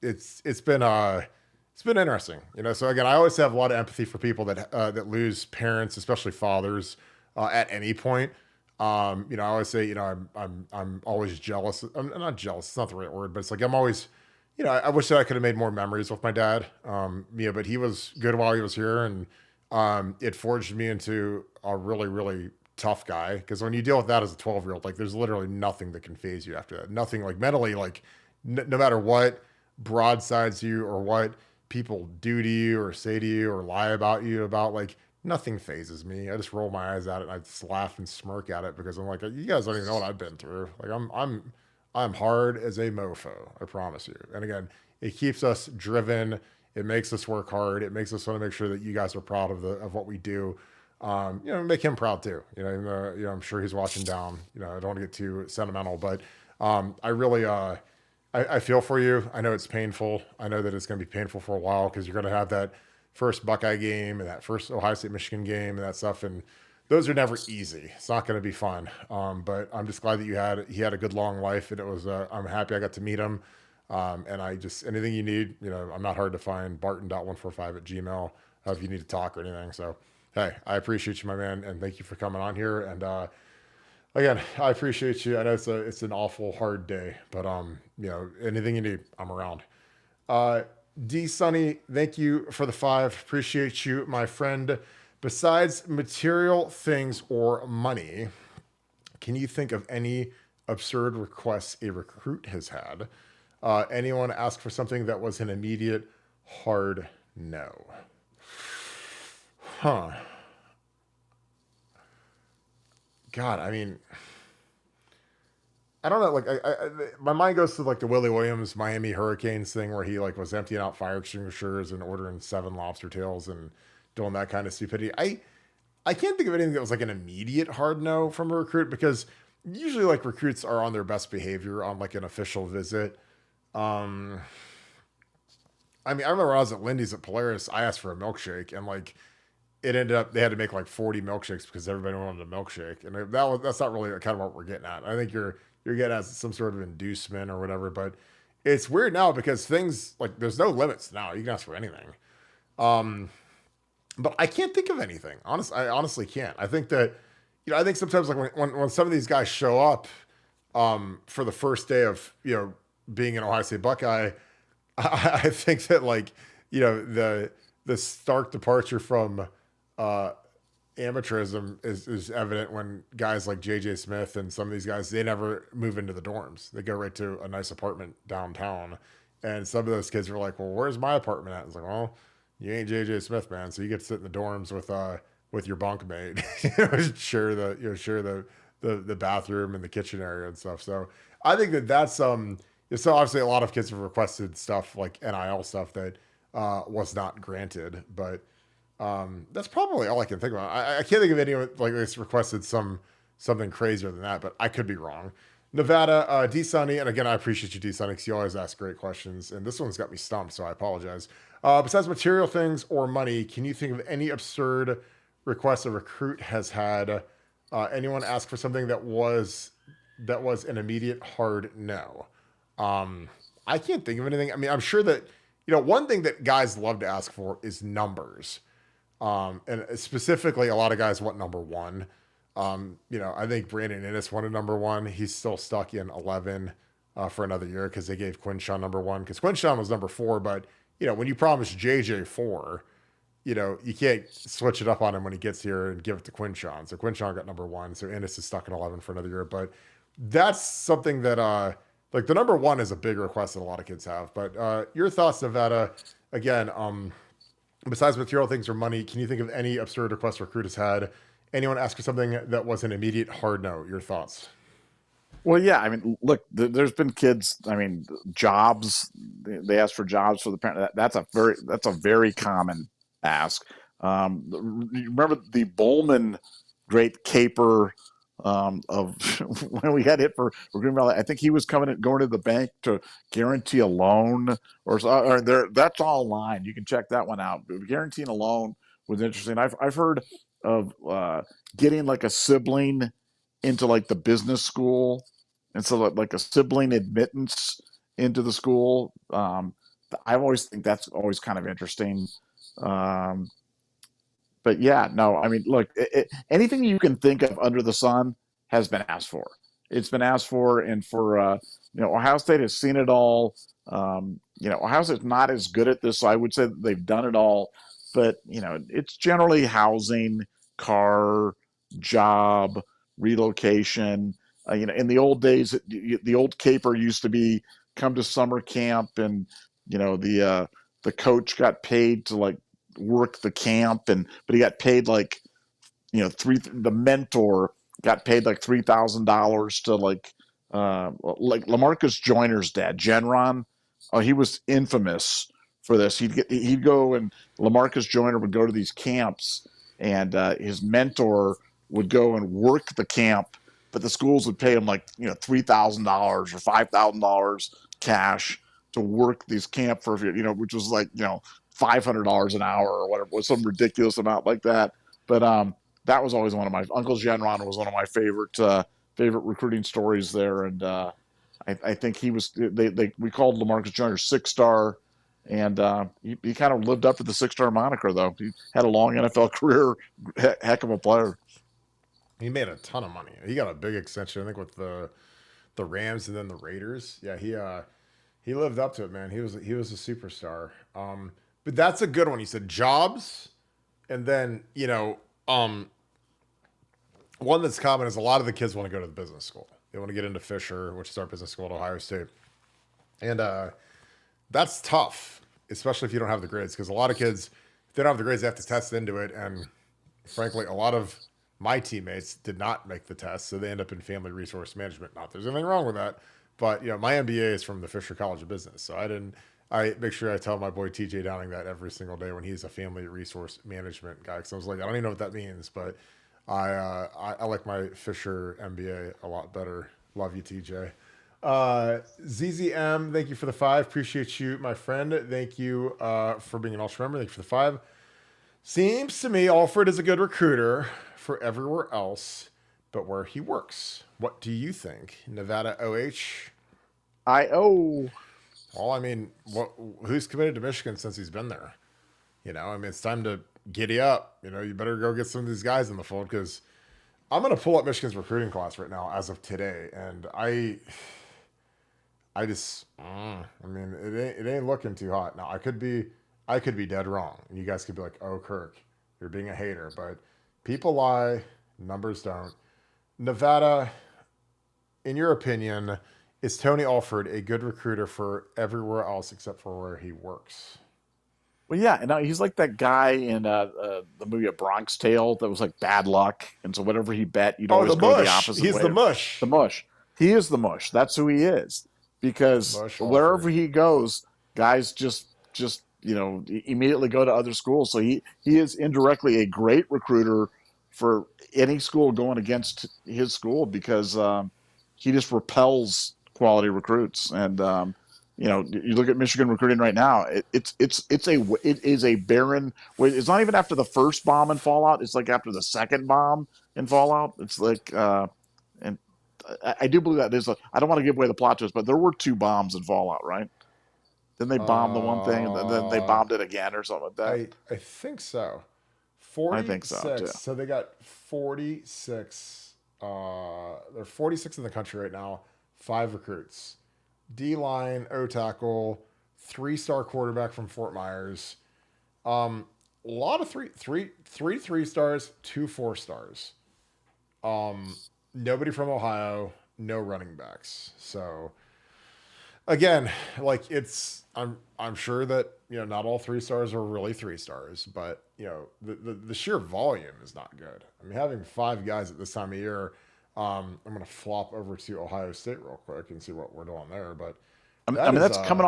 It's been interesting, So again, I always have a lot of empathy for people that lose parents, especially fathers, at any point. I always say, I'm always jealous. I'm not jealous. It's not the right word, but it's like, I'm always, I wish that I could have made more memories with my dad. But he was good while he was here. And, it forged me into a really, really tough guy. Cause when you deal with that as a 12-year-old, like there's literally nothing that can phase you after that. Nothing like mentally, like no matter what broadsides you or what people do to you or say to you or lie about you about, like, nothing phases me. I just roll my eyes at it and I just laugh and smirk at it because I'm like, you guys don't even know what I've been through. Like I'm hard as a mofo, I promise you. And again, it keeps us driven. It makes us work hard. It makes us want to make sure that you guys are proud of what we do. Make him proud too. Even though, I'm sure he's watching down. I don't want to get too sentimental, but I really I feel for you. I know it's painful. I know that it's going to be painful for a while because you're going to have that first Buckeye game and that first Ohio State Michigan game and that stuff. And those are never easy. It's not going to be fun. But I'm just glad that he had a good long life, and it was, I'm happy I got to meet him. And anything you need, I'm not hard to find. Barton.145@gmail.com if you need to talk or anything. So, hey, I appreciate you, my man. And thank you for coming on here. And, again, I appreciate you. I know it's an awful hard day, but, anything you need, I'm around. D Sunny, thank you for the 5. Appreciate you, my friend. Besides material things or money, can you think of any absurd requests a recruit has had? Anyone ask for something that was an immediate hard no? Huh. God, I mean, I don't know. Like, my mind goes to like the Willie Williams Miami Hurricanes thing where he like was emptying out fire extinguishers and ordering 7 lobster tails and doing that kind of stupidity. I can't think of anything that was like an immediate hard no from a recruit because usually like recruits are on their best behavior on like an official visit. I mean, I remember when I was at Lindy's at Polaris, I asked for a milkshake and like it ended up they had to make like 40 milkshakes because everybody wanted a milkshake, and that's not really kind of what we're getting at. I think you're getting at some sort of inducement or whatever, but it's weird now because things like there's no limits now. You can ask for anything. But I can't think of anything. I honestly can't. I think that, I think sometimes like when some of these guys show up, for the first day of, being an Ohio State Buckeye, I think that like, the stark departure from, amateurism is evident when guys like JJ Smith and some of these guys, they never move into the dorms. They go right to a nice apartment downtown. And some of those kids are like, well, where's my apartment at? It's like, well, you ain't JJ Smith, man. So you get to sit in the dorms with your bunkmate, share the bathroom and the kitchen area and stuff. So I think that's, so obviously a lot of kids have requested stuff like NIL stuff that, was not granted, but, That's probably all I can think about. I can't think of anyone like that's requested something crazier than that, but I could be wrong. Nevada, D Sunny, and again, I appreciate you, D Sunny, because you always ask great questions, and this one's got me stumped, so I apologize. Besides material things or money, can you think of any absurd request a recruit has had? Anyone ask for something that was an immediate hard no? I can't think of anything. I mean, I'm sure that one thing that guys love to ask for is numbers. And specifically, a lot of guys want number one. I think Brandon Innes wanted number one. He's still stuck in 11 for another year because they gave Quinshawn number one because Quinshawn was number four. But, when you promise JJ four, you can't switch it up on him when he gets here and give it to Quinshawn. So Quinshawn got number one. So Innes is stuck in 11 for another year. But that's something that, like the number one is a big request that a lot of kids have. But your thoughts, Nevada, again, besides material things or money, can you think of any absurd requests a recruit has had? Anyone ask for something that was an immediate hard no? Your thoughts? Well, yeah. I mean, look, there's been kids. I mean, jobs. They ask for jobs for the parent. That's a very common ask. Remember the Bowman great caper of when we had hit for Green Valley. I think he was going to the bank to guarantee a loan or there. That's all line. You can check that one out. But guaranteeing a loan was interesting. I've heard of getting like a sibling into like the business school, and so like a sibling admittance into the school. I always think that's always kind of interesting. But yeah, no, I mean, look, anything you can think of under the sun has been asked for. It's been asked for, and for Ohio State has seen it all. Ohio State's not as good at this, so I would say that they've done it all. But it's generally housing, car, job, relocation. In the old days, the old caper used to be come to summer camp, and the coach got paid to like work the camp, but he got paid like the mentor got paid like $3,000 to like Lamarcus Joyner's dad, Genron. Oh, he was infamous for this. He'd go, and Lamarcus Joyner would go to these camps, and his mentor would go and work the camp, but the schools would pay him like $3,000 or $5,000 cash to work these camp for which was like $500 an hour or whatever, was some ridiculous amount like that. But that was always one of my Uncle Genron was one of my favorite recruiting stories there, and I think he was we called Lamarcus Joyner 6-star, and he kind of lived up to the 6-star moniker though. He had a long NFL career, heck of a player. He made a ton of money. He got a big extension, I think, with the Rams and then the Raiders. Yeah, he lived up to it, man. He was a superstar. But that's a good one. He said jobs, and then one that's common is a lot of the kids want to go to the business school. They want to get into Fisher, which is our business school at Ohio State, and that's tough, especially if you don't have the grades. Because a lot of kids, if they don't have the grades, they have to test into it, and frankly, a lot of my teammates did not make the test, so they end up in family resource management. Not there's anything wrong with that, but my MBA is from the Fisher College of Business, so I make sure I tell my boy TJ Downing that every single day when he's a family resource management guy. Because I was like, I don't even know what that means, but I like my Fisher MBA a lot better. Love you, TJ. ZZM, thank you for the 5. Appreciate you, my friend. Thank you for being an ultra member. Thank you for the 5. Seems to me Alford is a good recruiter for everywhere else but where he works. What do you think? Nevada OH? Well, I mean, who's committed to Michigan since he's been there? I mean, it's time to giddy up. You better go get some of these guys in the fold, because I'm going to pull up Michigan's recruiting class right now as of today, and I mean, it ain't looking too hot. Now, I could be dead wrong, and you guys could be like, "Oh, Kirk, you're being a hater," but people lie, numbers don't. Nevada, in your opinion, is Tony Alford a good recruiter for everywhere else except for where he works? Well, yeah, and he's like that guy in the movie A Bronx Tale that was like bad luck, and so whatever he bet, you'd always go the opposite way. He's the mush. The mush. He is the mush. That's who he is. Because wherever he goes, guys just immediately go to other schools. So he is indirectly a great recruiter for any school going against his school because he just repels quality recruits. And you look at Michigan recruiting right now. It is a barren. It's not even after the first bomb in Fallout. It's like after the second bomb in Fallout. It's like and I do believe that is. I don't want to give away the plot twist, but there were 2 bombs in Fallout, right? Then they bombed the one thing, and then they bombed it again, or something like that. I think so. I think so 46. too. So they got 46. They're 46 in the country right now. 5 recruits. D-line, O-tackle, 3-star quarterback from Fort Myers. A lot of three stars, 2 4-stars. Nobody from Ohio, no running backs. So again, like I'm sure that not all 3 stars are really 3 stars, but the sheer volume is not good. I mean, having 5 guys at this time of year. I'm gonna flop over to Ohio State real quick and see what we're doing there, but that's coming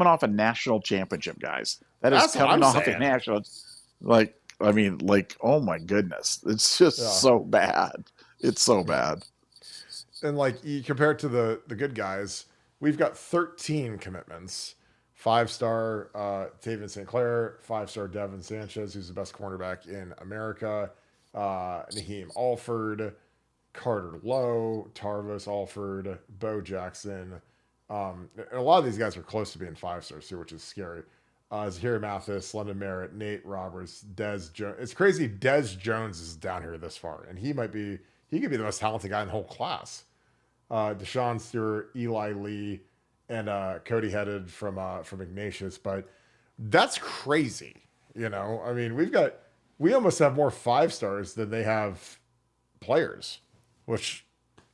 off a national championship, guys. That is coming off a national. Oh my goodness, it's just so bad. It's so bad. And like you compare it to the good guys, we've got 13 commitments. 5-star Taven St. Clair, 5-star Devin Sanchez, who's the best cornerback in America. Naheem Alford, Carter Lowe, Tarvis Alford, Bo Jackson. And a lot of these guys are close to being 5-stars too, which is scary. Zahir Mathis, London Merritt, Nate Roberts, Des Jones. It's crazy Des Jones is down here this far, and he could be the most talented guy in the whole class. Deshaun Stewart, Eli Lee, and Cody Headed from Ignatius. But that's crazy. I mean, we almost have more 5-stars than they have players, which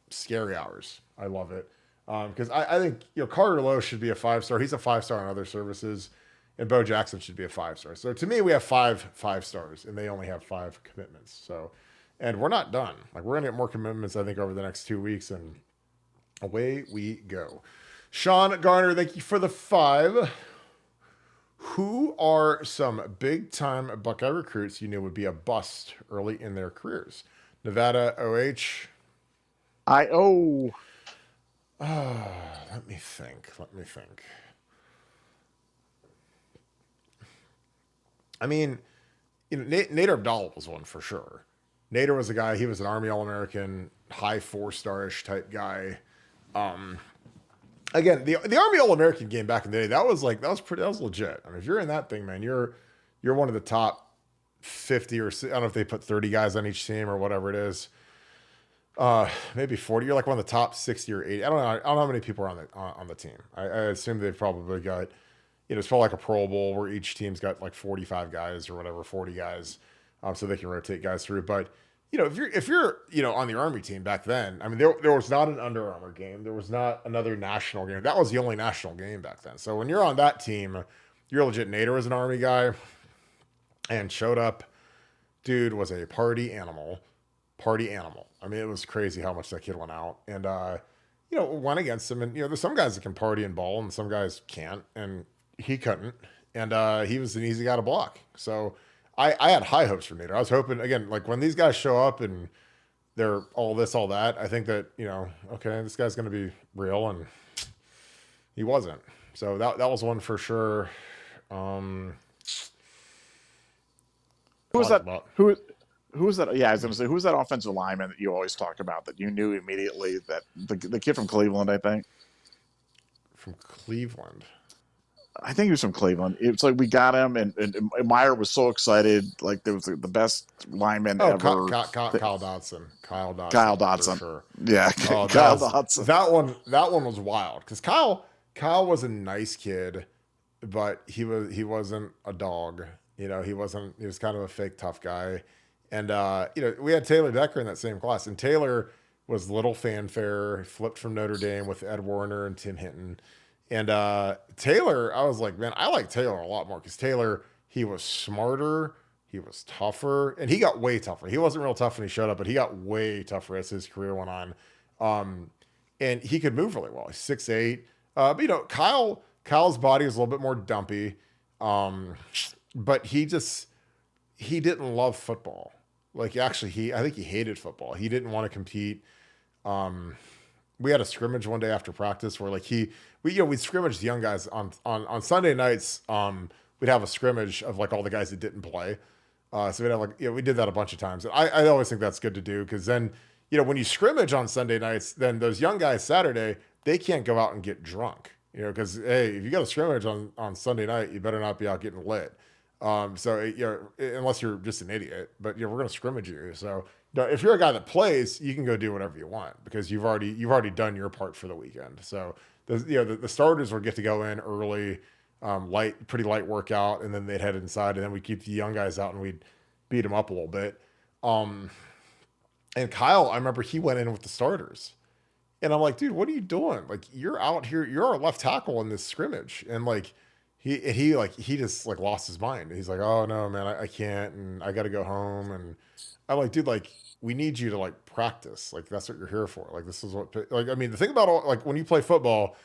scary hours. I love it. Because I think Carter Lowe should be a 5-star. He's a 5-star on other services, and Bo Jackson should be a 5-star. So to me, we have 5 stars, and they only have 5 commitments. So, and we're not done. Like we're gonna get more commitments, I think, over the next 2 weeks, and away we go. Sean Garner, thank you for the 5. Who are some big-time Buckeye recruits you knew would be a bust early in their careers? Nevada, OH. Let me think. I mean, Nader Abdallah was one for sure. Nader was a guy, he was an Army All-American, high 4-star-ish type guy. Again, the Army All-American game back in the day, that was legit. I mean, if you're in that thing, man, you're one of the top 50 or I don't know if they put 30 guys on each team or whatever it is. Maybe 40. You're like one of the top 60 or 80. I don't know how many people are on the team. I assume they've probably got, it's probably like a Pro Bowl where each team's got like 45 guys or whatever, 40 guys, so they can rotate guys through. But if you're on the Army team back then, I mean, there was not an Under Armour game. There was not another national game. That was the only national game back then. So when you're on that team, you're legit. Nader was an Army guy and showed up. Dude was a party animal. I mean, it was crazy how much that kid went out and, went against him. And, there's some guys that can party and ball and some guys can't, and he couldn't. And he was an easy guy to block. So I had high hopes for Nader. I was hoping, again, like when these guys show up and they're all this, all that, I think that, okay, this guy's going to be real, and he wasn't. So that was one for sure. Who was that? Who was that? Yeah, I was going to say, who was that offensive lineman that you always talk about that you knew immediately that the kid from Cleveland, I think? From Cleveland? I think he was from Cleveland. It's like we got him, and Meyer was so excited. Like, there was the best lineman ever. Kyle Dodson. Kyle Dodson. Sure. Yeah, Kyle Dodson. That one was wild because Kyle was a nice kid, but he wasn't a dog. He was kind of a fake tough guy. And, we had Taylor Decker in that same class. And Taylor was little fanfare, flipped from Notre Dame with Ed Warner and Tim Hinton. And Taylor, I was like, man, I like Taylor a lot more because Taylor, he was smarter, he was tougher, and he got way tougher. He wasn't real tough when he showed up, but he got way tougher as his career went on. And he could move really well. He's 6'8". But, Kyle's body is a little bit more dumpy. But he didn't love football. Like actually, I think he hated football. He didn't want to compete. We had a scrimmage one day after practice where like we'd scrimmage the young guys on Sunday nights. We'd have a scrimmage of like all the guys that didn't play. So we'd have like, we did that a bunch of times. And I always think that's good to do because then, when you scrimmage on Sunday nights, then those young guys Saturday, they can't go out and get drunk, because, hey, if you got a scrimmage on Sunday night, you better not be out getting lit. Unless you're just an idiot, but we're going to scrimmage you. So if you're a guy that plays, you can go do whatever you want because you've already done your part for the weekend. So the starters would get to go in early, pretty light workout, and then they'd head inside, and then we'd keep the young guys out and we'd beat them up a little bit. And Kyle, I remember he went in with the starters, and I'm like, dude, what are you doing? Like, you're out here, you're our left tackle in this scrimmage, and like. He just like lost his mind. He's like, oh no, man, I can't, and I got to go home. And I'm like, dude, like we need you to like practice. Like that's what you're here for. Like this is what, like, I mean, the thing about like when you play football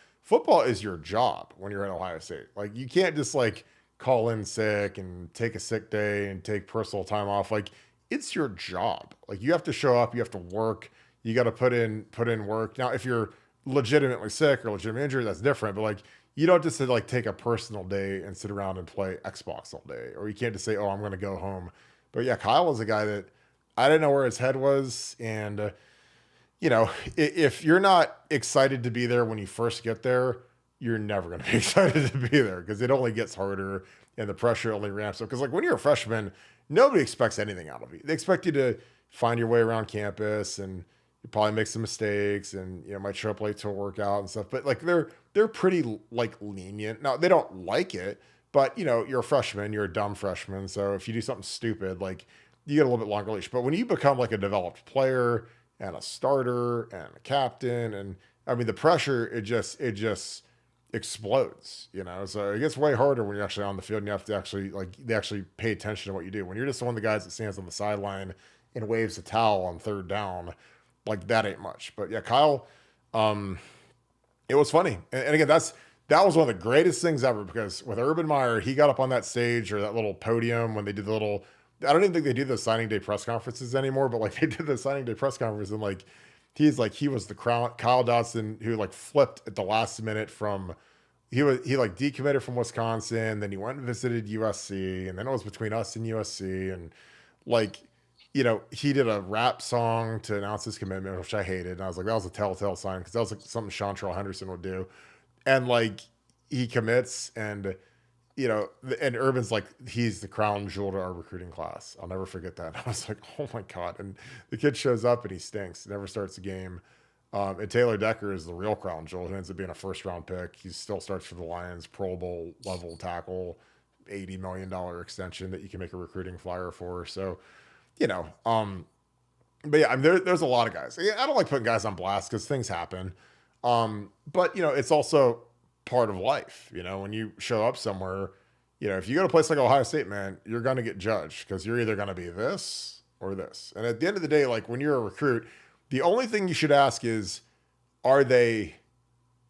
is your job when you're at Ohio State. Like you can't just like call in sick and take a sick day and take personal time off. Like it's your job. Like you have to show up, you have to work, you got to put in work. Now, if you're legitimately sick or legitimately injured, that's different. But like, you don't just like take a personal day and sit around and play Xbox all day, or you can't just say, "Oh, I'm going to go home." But yeah, Kyle was a guy that I didn't know where his head was, and if you're not excited to be there when you first get there, you're never going to be excited to be there because it only gets harder and the pressure only ramps up. Because like when you're a freshman, nobody expects anything out of you. They expect you to find your way around campus and you probably make some mistakes and might show up late to a workout and stuff. But like they're pretty like lenient. Now they don't like it, but you're a freshman, you're a dumb freshman. So if you do something stupid, like you get a little bit longer leash. But when you become like a developed player and a starter and a captain, and I mean the pressure, it just explodes, So it gets way harder when you're actually on the field and you have to actually they actually pay attention to what you do. When you're just one of the guys that stands on the sideline and waves a towel on third down, like that ain't much. But yeah, Kyle, it was funny. And again, that was one of the greatest things ever because with Urban Meyer, he got up on that stage or that little podium when they did I don't even think they do the signing day press conferences anymore, but like they did the signing day press conference and like, he was the crown, Kyle Dodson, who like flipped at the last minute he like decommitted from Wisconsin. Then he went and visited USC, and then it was between us and USC. And like, he did a rap song to announce his commitment, which I hated. And I was like, that was a telltale sign because that was like something Chantrell Henderson would do. And like, he commits and, and Urban's like, he's the crown jewel to our recruiting class. I'll never forget that. I was like, oh my God. And the kid shows up and he stinks, never starts the game. And Taylor Decker is the real crown jewel. He ends up being a first-round pick. He still starts for the Lions, Pro Bowl level tackle, $80 million extension that you can make a recruiting flyer for. So, but yeah, I mean, there's a lot of guys. I don't like putting guys on blast because things happen. But it's also part of life. When you show up somewhere, if you go to a place like Ohio State, man, you're going to get judged because you're either going to be this or this. And at the end of the day, like when you're a recruit, the only thing you should ask is, are they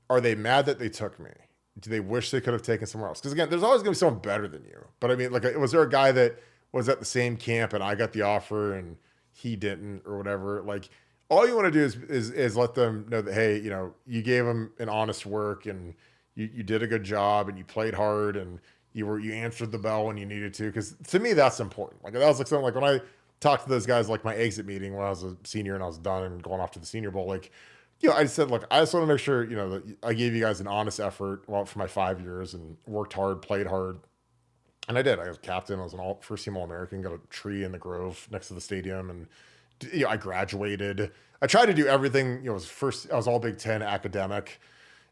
mad that they took me? Do they wish they could have taken somewhere else? Because again, there's always going to be someone better than you. But I mean, like, was there a guy that was at the same camp and I got the offer and he didn't or whatever? Like, all you want to do is let them know that, hey, you gave them an honest work and you did a good job and you played hard and you answered the bell when you needed to. Because to me, that's important. Like that was like something like when I talked to those guys, like my exit meeting when I was a senior and I was done and going off to the Senior Bowl, like, I said, look, I just want to make sure, that I gave you guys an honest effort for my 5 years and worked hard, played hard. And I did. I was captain. I was an first-team All-American, got a tree in the Grove next to the stadium. And, I graduated. I tried to do everything, I was all Big Ten academic.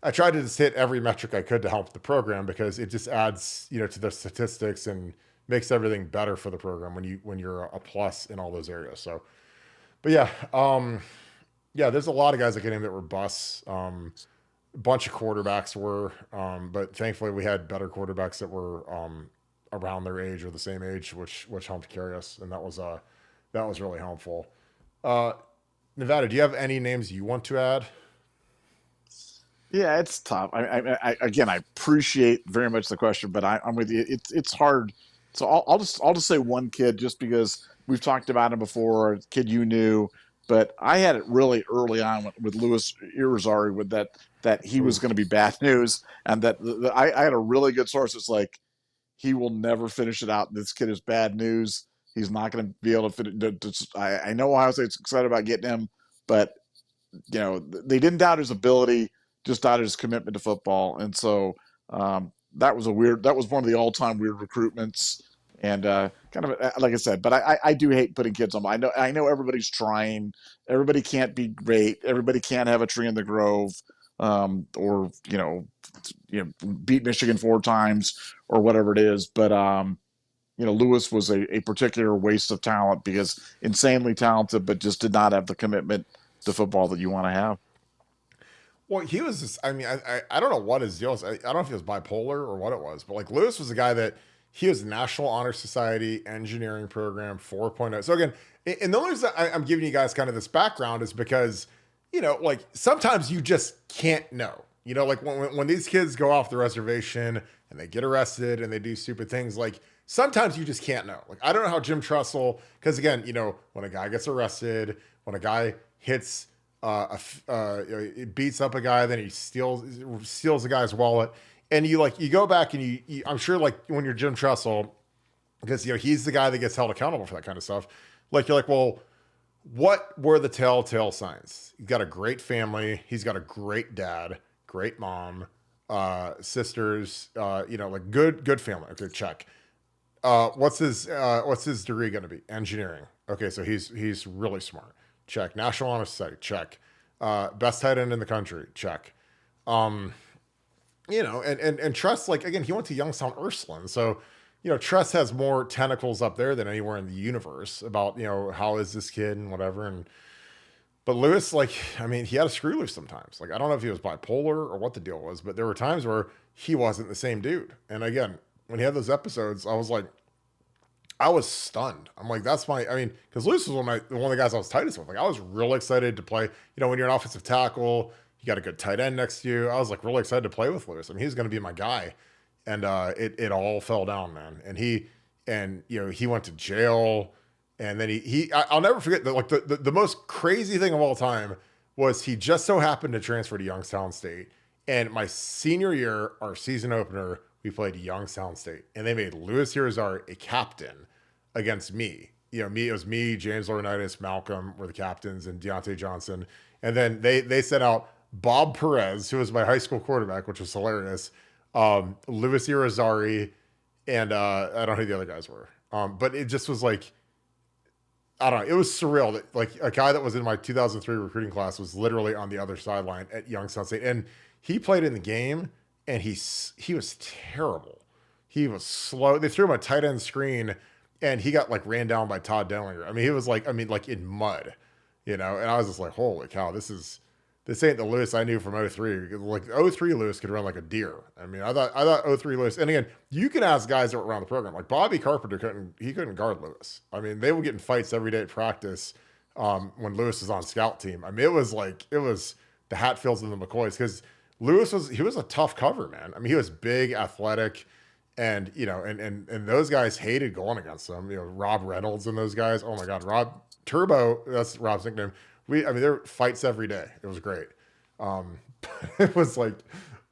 I tried to just hit every metric I could to help the program because it just adds, to the statistics and makes everything better for the program when you're a plus in all those areas. So, but yeah, there's a lot of guys I can name that were busts. A bunch of quarterbacks were, but thankfully we had better quarterbacks that were around their age or the same age, which helped carry us, and that was really helpful. Nevada, do you have any names you want to add? Yeah, it's tough. Again, I appreciate very much the question, but I'm with you. It's hard. So I'll just say one kid, just because we've talked about him before, a kid you knew, but I had it really early on with Louis Irizarry, with that he was Oof. going to be bad news, and that I had a really good source. It's like, he will never finish it out. This kid is bad news. He's not going to be able to finish. I know Ohio State's excited about getting him, but they didn't doubt his ability, just doubted his commitment to football. And so that was one of the all-time weird recruitments, and kind of like I said. But I do hate putting kids on. I know everybody's trying. Everybody can't be great. Everybody can't have a tree in the grove, or beat Michigan 4 times or whatever it is. But Lewis was a particular waste of talent, because insanely talented, but just did not have the commitment to football that you want to have. Well, he was just, I mean, I don't know what his deal was. I don't know if he was bipolar or what it was, but like Lewis was a guy that he was National Honor Society engineering program 4.0. So again, and the only reason I'm giving you guys kind of this background is because, like sometimes you just can't know. Like when these kids go off the reservation and they get arrested and they do stupid things, like sometimes you just can't know. Like I don't know how Jim Tressel, because again, when a guy gets arrested, when a guy hits it beats up a guy, then he steals the guy's wallet, and you go back and I'm sure, like when you're Jim Tressel, because he's the guy that gets held accountable for that kind of stuff. Like you're like, well, what were the telltale signs? He's got a great family. He's got a great dad, great mom, sisters. Like good family. Okay, check. What's his degree going to be? Engineering. Okay, so he's really smart. Check. National Honor Society. Check. Best tight end in the country. Check. And Trust, like again, he went to Youngstown Ursuline, so Trust has more tentacles up there than anywhere in the universe about how is this kid and whatever. But Lewis, like, I mean, he had a screw loose sometimes. Like I don't know if he was bipolar or what the deal was, but there were times where he wasn't the same dude. And again, when he had those episodes, I was like, I was stunned. I'm like, because Lewis was one of the guys I was tightest with. Like, I was real excited to play. When you're an offensive tackle, you got a good tight end next to you. I was like really excited to play with Lewis. I mean, he's going to be my guy, and it all fell down, man. And he went to jail, and then I'll never forget that. Like the most crazy thing of all time was he just so happened to transfer to Youngstown State, and my senior year, our season opener, we played Youngstown State, and they made Louis Irizarry a captain against me. It was me, James Laurinaitis, Malcolm were the captains, and Deontay Johnson. And then they sent out Bob Perez, who was my high school quarterback, which was hilarious. Louis Irizarry, and I don't know who the other guys were. But it just was like, I don't know. It was surreal that like a guy that was in my 2003 recruiting class was literally on the other sideline at Youngstown State, and he played in the game. And he was terrible. He was slow. They threw him a tight end screen, and he got like ran down by Todd Dellinger. I mean, he was like in mud, And I was just like, holy cow, this ain't the Lewis I knew from 03. Like 03 Lewis could run like a deer. I mean, I thought 03 Lewis. And again, you can ask guys that were around the program. Like Bobby Carpenter couldn't guard Lewis. I mean, they would get in fights every day at practice when Lewis was on scout team. I mean, it was the Hatfields and the McCoys, because Lewis was a tough cover, man. I mean, he was big, athletic, and and those guys hated going against him. Rob Reynolds and those guys. Oh my God, Rob Turbo, that's Rob's nickname. There were fights every day. It was great. It was like,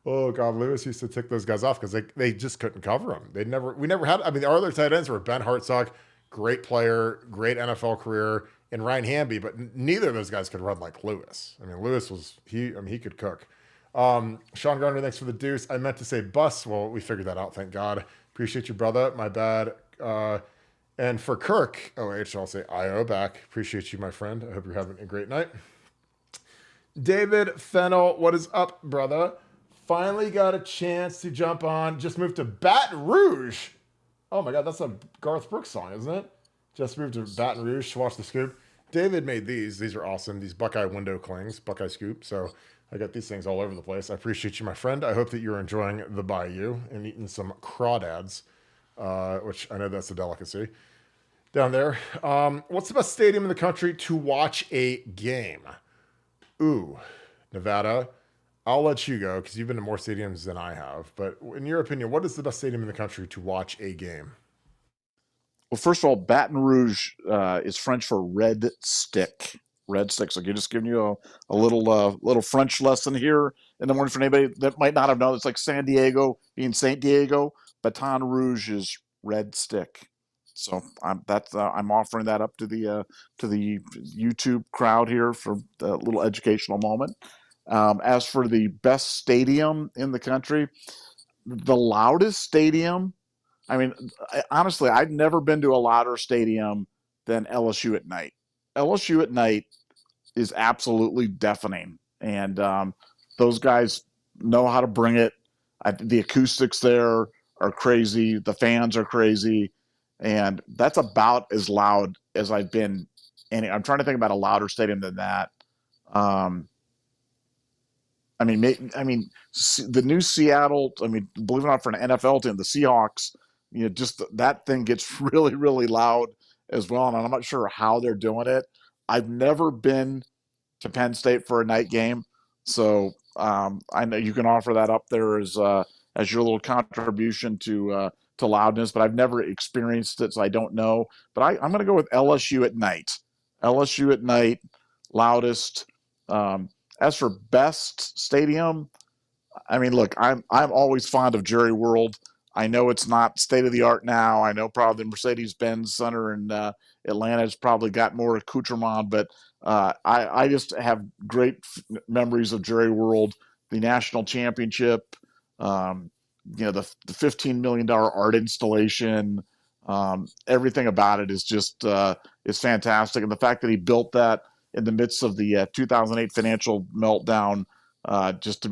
oh God, Lewis used to tick those guys off because they just couldn't cover him. We never had. I mean, our other tight ends were Ben Hartsock, great player, great NFL career, and Ryan Hamby, but neither of those guys could run like Lewis. I mean, Lewis was he could cook. Sean Garner, thanks for the deuce. I meant to say bus. Well, we figured that out. Thank God. Appreciate you, brother. My bad. And for Kirk, I'll say IO back. Appreciate you, my friend. I hope you're having a great night. David Fennel, what is up, brother? Finally got a chance to jump on. Just moved to Baton Rouge. Oh my God, that's a Garth Brooks song, isn't it? Just moved to Baton Rouge to watch the Scoop. David made these. These are awesome. These Buckeye window clings, Buckeye Scoop. So I got these things all over the place. I appreciate you, my friend. I hope that you're enjoying the Bayou and eating some crawdads, which I know that's a delicacy down there. What's the best stadium in the country to watch a game? Ooh, Nevada. I'll let you go because you've been to more stadiums than I have. But in your opinion, what is the best stadium in the country to watch a game? Well, first of all, Baton Rouge is French for red stick. Red stick. So, just giving you a little French lesson here in the morning for anybody that might not have known. It's like San Diego being Saint Diego. Baton Rouge is red stick. So I'm offering that up to the YouTube crowd here for a little educational moment. As for the best stadium in the country, the loudest stadium. I mean, honestly, I've never been to a louder stadium than LSU at night. LSU at night is absolutely deafening, and those guys know how to bring it. The acoustics there are crazy. The fans are crazy, and that's about as loud as I've been. And I'm trying to think about a louder stadium than that. Um, the new Seattle. I mean, believe it or not, for an NFL team, the Seahawks. Just that thing gets really, really loud as well, and I'm not sure how they're doing it. I've never been to Penn State for a night game, so I know you can offer that up there as your little contribution to loudness, but I've never experienced it, so I don't know. But I'm going to go with LSU at night. LSU at night, loudest. As for best stadium, I mean, look, I'm always fond of Jerry World. I know it's not state of the art now. I know probably the Mercedes-Benz Center in Atlanta has probably got more accoutrement, but I just have great memories of Jerry World, the national championship, the $15 million art installation. Everything about it is just is fantastic, and the fact that he built that in the midst of the 2008 financial meltdown, just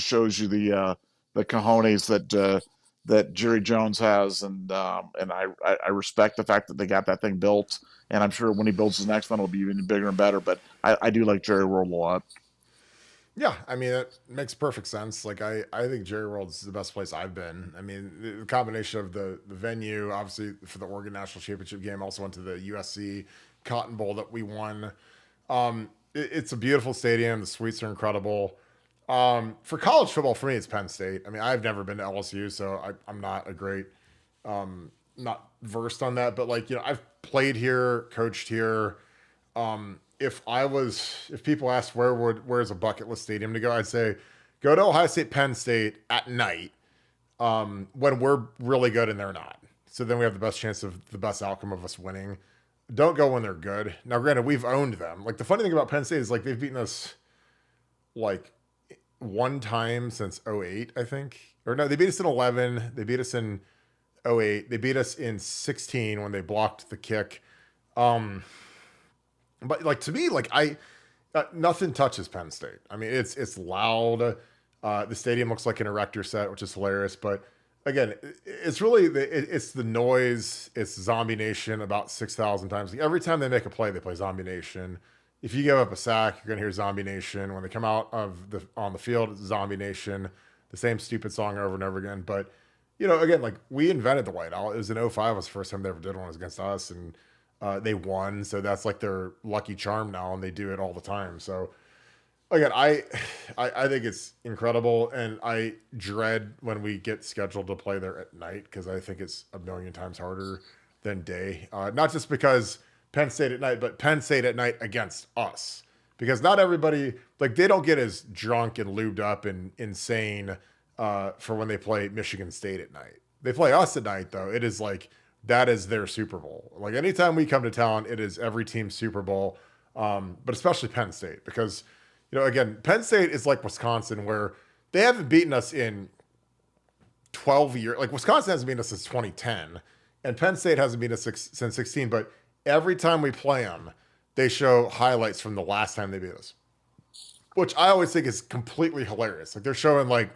shows you the cojones that Jerry Jones has, and I respect the fact that they got that thing built, and I'm sure when he builds his next one, it'll be even bigger and better. But I do like Jerry World a lot. Yeah, I mean, it makes perfect sense. Like, I think Jerry World's the best place I've been. I mean, the combination of the venue, obviously, for the Oregon National Championship game, also went to the USC Cotton Bowl that we won. It's a beautiful stadium. The suites are incredible. For college football, for me, it's Penn State. I mean, I've never been to LSU, so I'm not a great, not versed on that. But, like, I've played here, coached here. If people asked where's a bucket list stadium to go, I'd say go to Ohio State, Penn State at night, when we're really good and they're not. So then we have the best chance of the best outcome of us winning. Don't go when they're good. Now, granted, we've owned them. Like, the funny thing about Penn State is, like, they've beaten us like one time since '08, I think. Or no, they beat us in 11. They beat us in '08. They beat us in 16 when they blocked the kick. But, like, to me, like, nothing touches Penn State. I mean, it's loud. The stadium looks like an erector set, which is hilarious. But again, it's really it's the noise. It's Zombie Nation about 6,000 times. Like, every time they make a play, they play Zombie Nation. If you give up a sack, you're gonna hear Zombie Nation. When they come out on the field, it's Zombie Nation. The same stupid song over and over again. But again, like, we invented the whiteout. It was in '05 was the first time they ever did one. It was against us, and they won. So that's like their lucky charm now, and they do it all the time. So again, I think it's incredible, and I dread when we get scheduled to play there at night because I think it's a million times harder than day. Not just because Penn State at night, but Penn State at night against us. Because not everybody, like, they don't get as drunk and lubed up and insane for when they play Michigan State at night. They play us at night, though. It is like, that is their Super Bowl. Like, anytime we come to town, it is every team's Super Bowl, but especially Penn State. Because, again, Penn State is like Wisconsin, where they haven't beaten us in 12 years. Like, Wisconsin hasn't beaten us since 2010, and Penn State hasn't beaten us since 16, but every time we play them, they show highlights from the last time they beat us, which I always think is completely hilarious. Like, they're showing, like,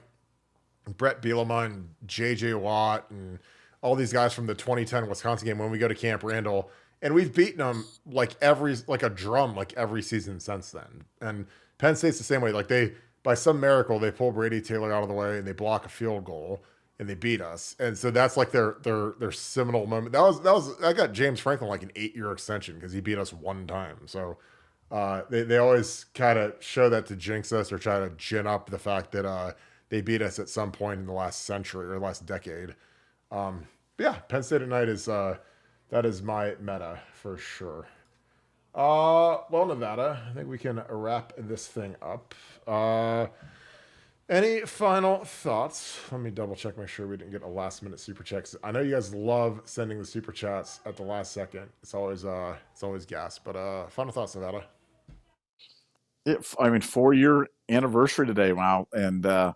Brett Bielema and J.J. Watt and all these guys from the 2010 Wisconsin game when we go to Camp Randall, and we've beaten them like a drum, like, every season since then. And Penn State's the same way. Like, by some miracle, they pull Brady Taylor out of the way and they block a field goal and they beat us. And so that's like their seminal moment. That got James Franklin like an 8-year extension because he beat us one time. So They always kind of show that to jinx us or try to gin up the fact that they beat us at some point in the last century or last decade. But yeah, Penn State at night is that is my meta for sure. Well, Nevada, I think we can wrap this thing up. Any final thoughts? Let me double check, make sure we didn't get a last minute super chat. I know you guys love sending the super chats at the last second. It's always gas. But final thoughts, Nevada. I mean, 4-year anniversary today. Wow. And, I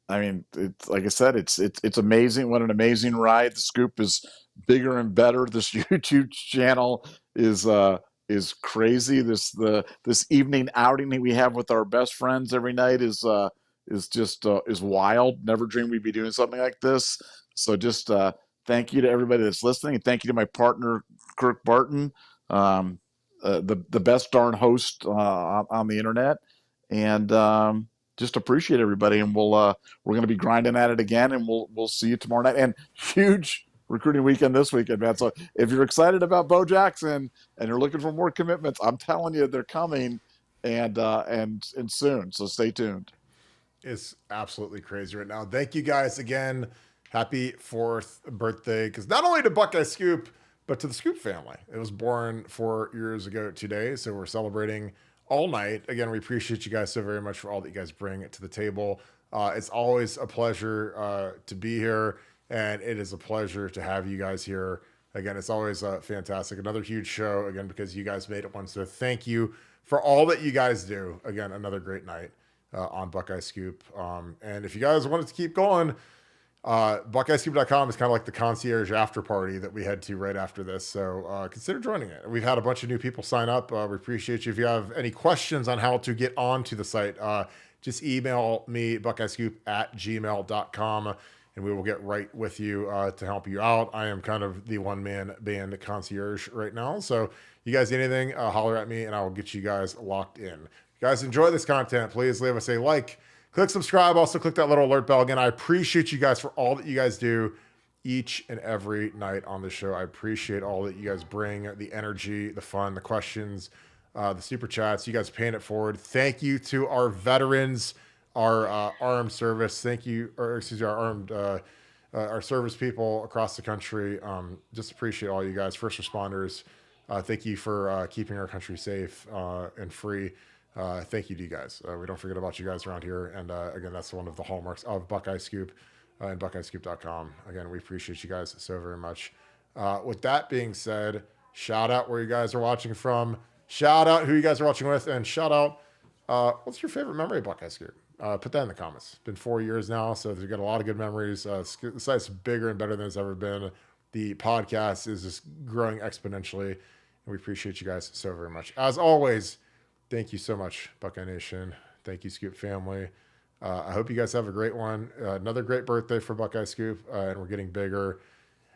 mean, it's like I said, it's amazing. What an amazing ride! The Scoop is bigger and better. This YouTube channel is crazy. This evening outing that we have with our best friends every night is just is wild. Never dreamed we'd be doing something like this. So just thank you to everybody that's listening, and thank you to my partner Kirk Barton, the best darn host on the internet, and just appreciate everybody. And we're going to be grinding at it again, and we'll see you tomorrow night. And huge recruiting weekend this weekend, man. So if you're excited about Bo Jackson and you're looking for more commitments, I'm telling you they're coming, and soon. So stay tuned. It's absolutely crazy right now. Thank you guys again. Happy 4th birthday. Because not only to Buckeye Scoop, but to the Scoop family. It was born 4 years ago today. So we're celebrating all night. Again, we appreciate you guys so very much for all that you guys bring to the table. It's always a pleasure to be here. And it is a pleasure to have you guys here. Again, it's always fantastic. Another huge show, again, because you guys made it one. So thank you for all that you guys do. Again, another great night. On Buckeye Scoop. And if you guys wanted to keep going, BuckeyeScoop.com is kind of like the concierge after party that we head to right after this. So consider joining it. We've had a bunch of new people sign up. We appreciate you. If you have any questions on how to get onto the site, just email me, BuckeyeScoop@gmail.com, and we will get right with you to help you out. I am kind of the one-man band concierge right now. So you guys need anything, holler at me, and I will get you guys locked in. Guys, enjoy this content. Please leave us a like, click subscribe. Also click that little alert bell. Again, I appreciate you guys for all that you guys do each and every night on the show. I appreciate all that you guys bring, the energy, the fun, the questions, the super chats. You guys paying it forward. Thank you to our veterans, our armed service. Thank you, or excuse me, our service people across the country. Just appreciate all you guys, first responders. Thank you for keeping our country safe and free. Thank you to you guys. We don't forget about you guys around here. And again, that's one of the hallmarks of Buckeye Scoop and BuckeyeScoop.com. Again, we appreciate you guys so very much. With that being said, shout out where you guys are watching from. Shout out who you guys are watching with. And shout out, what's your favorite memory of Buckeye Scoop? Put that in the comments. It's been 4 years now, so we've got a lot of good memories. The site's bigger and better than it's ever been. The podcast is just growing exponentially. And we appreciate you guys so very much. As always, thank you so much, Buckeye Nation. Thank you, Scoop family. I hope you guys have a great one. Another great birthday for Buckeye Scoop. And we're getting bigger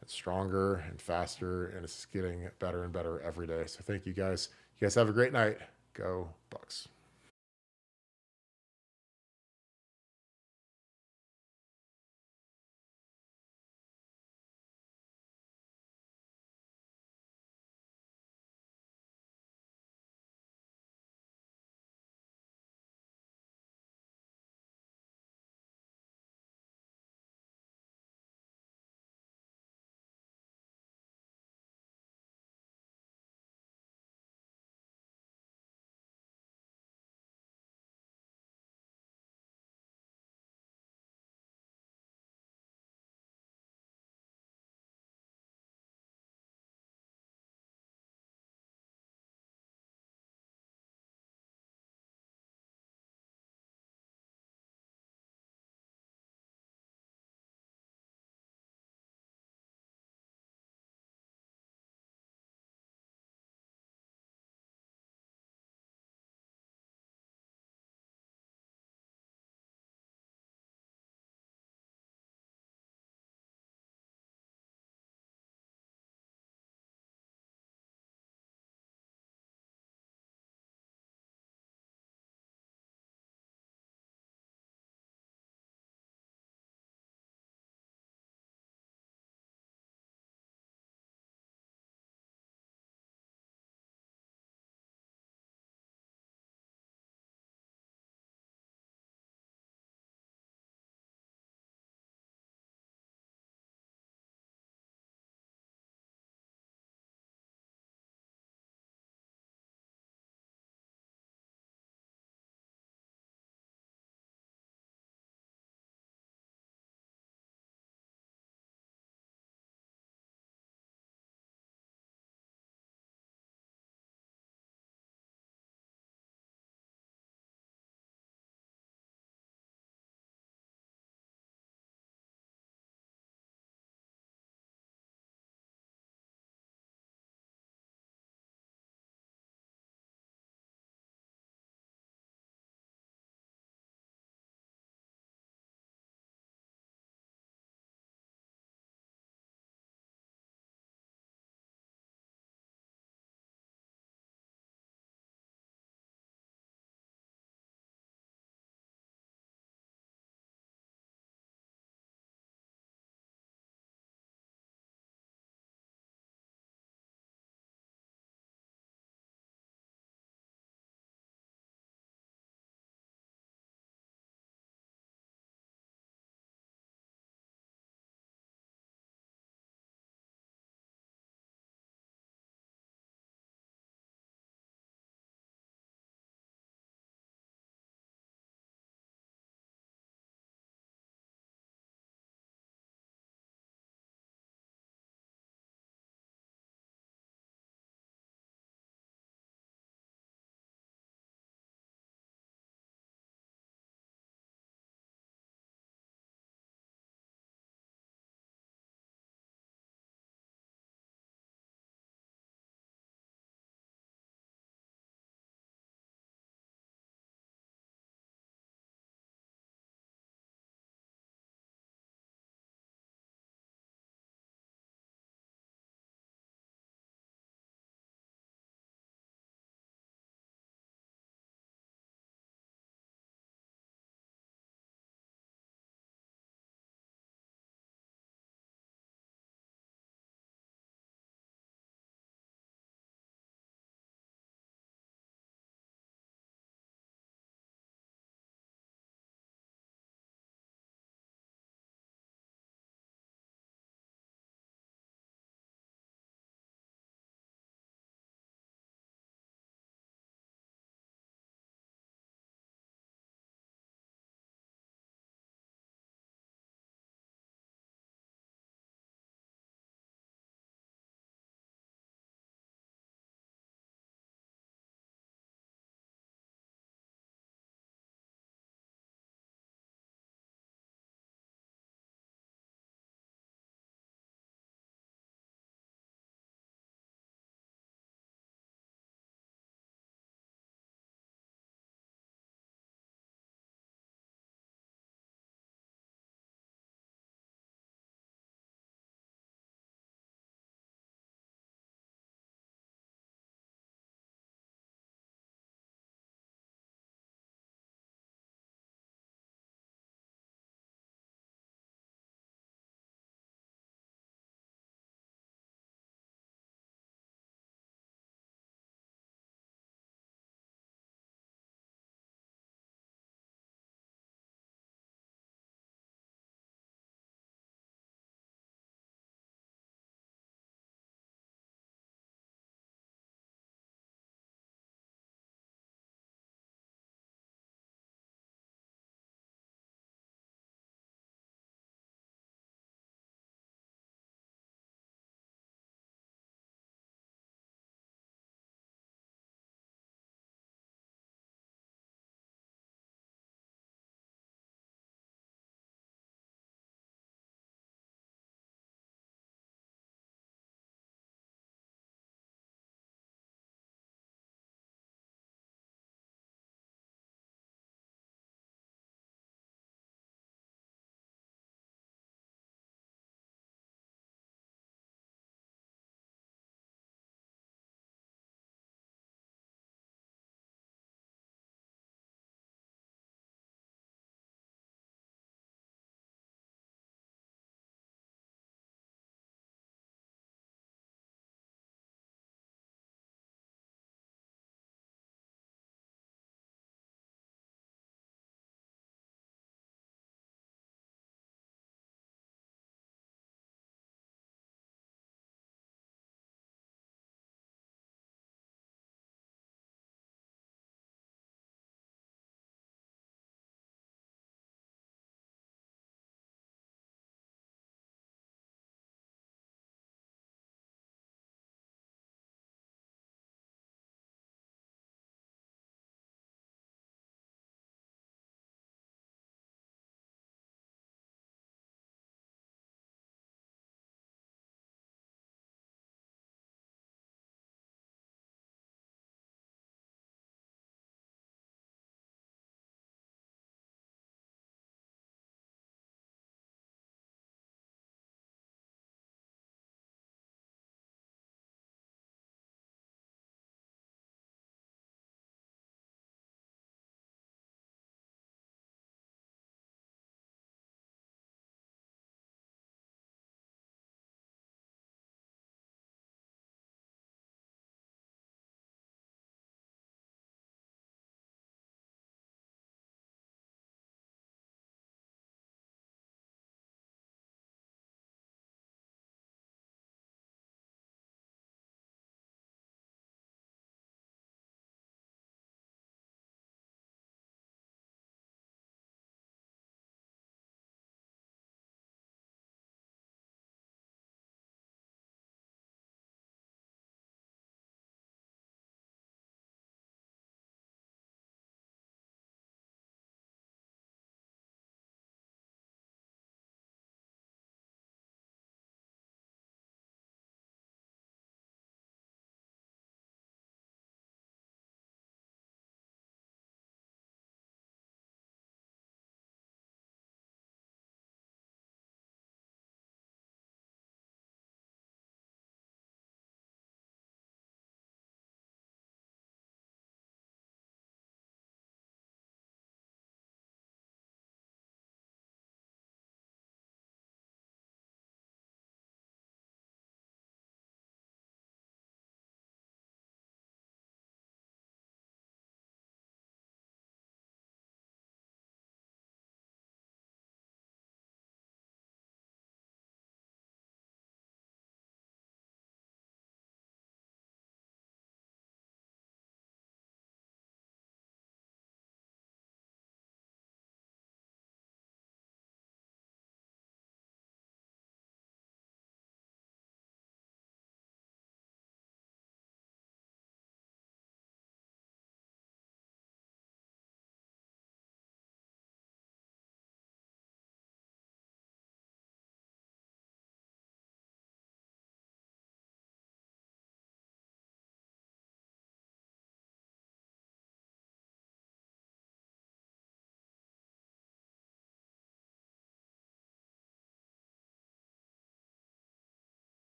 and stronger and faster. And it's getting better and better every day. So thank you guys. You guys have a great night. Go Bucks.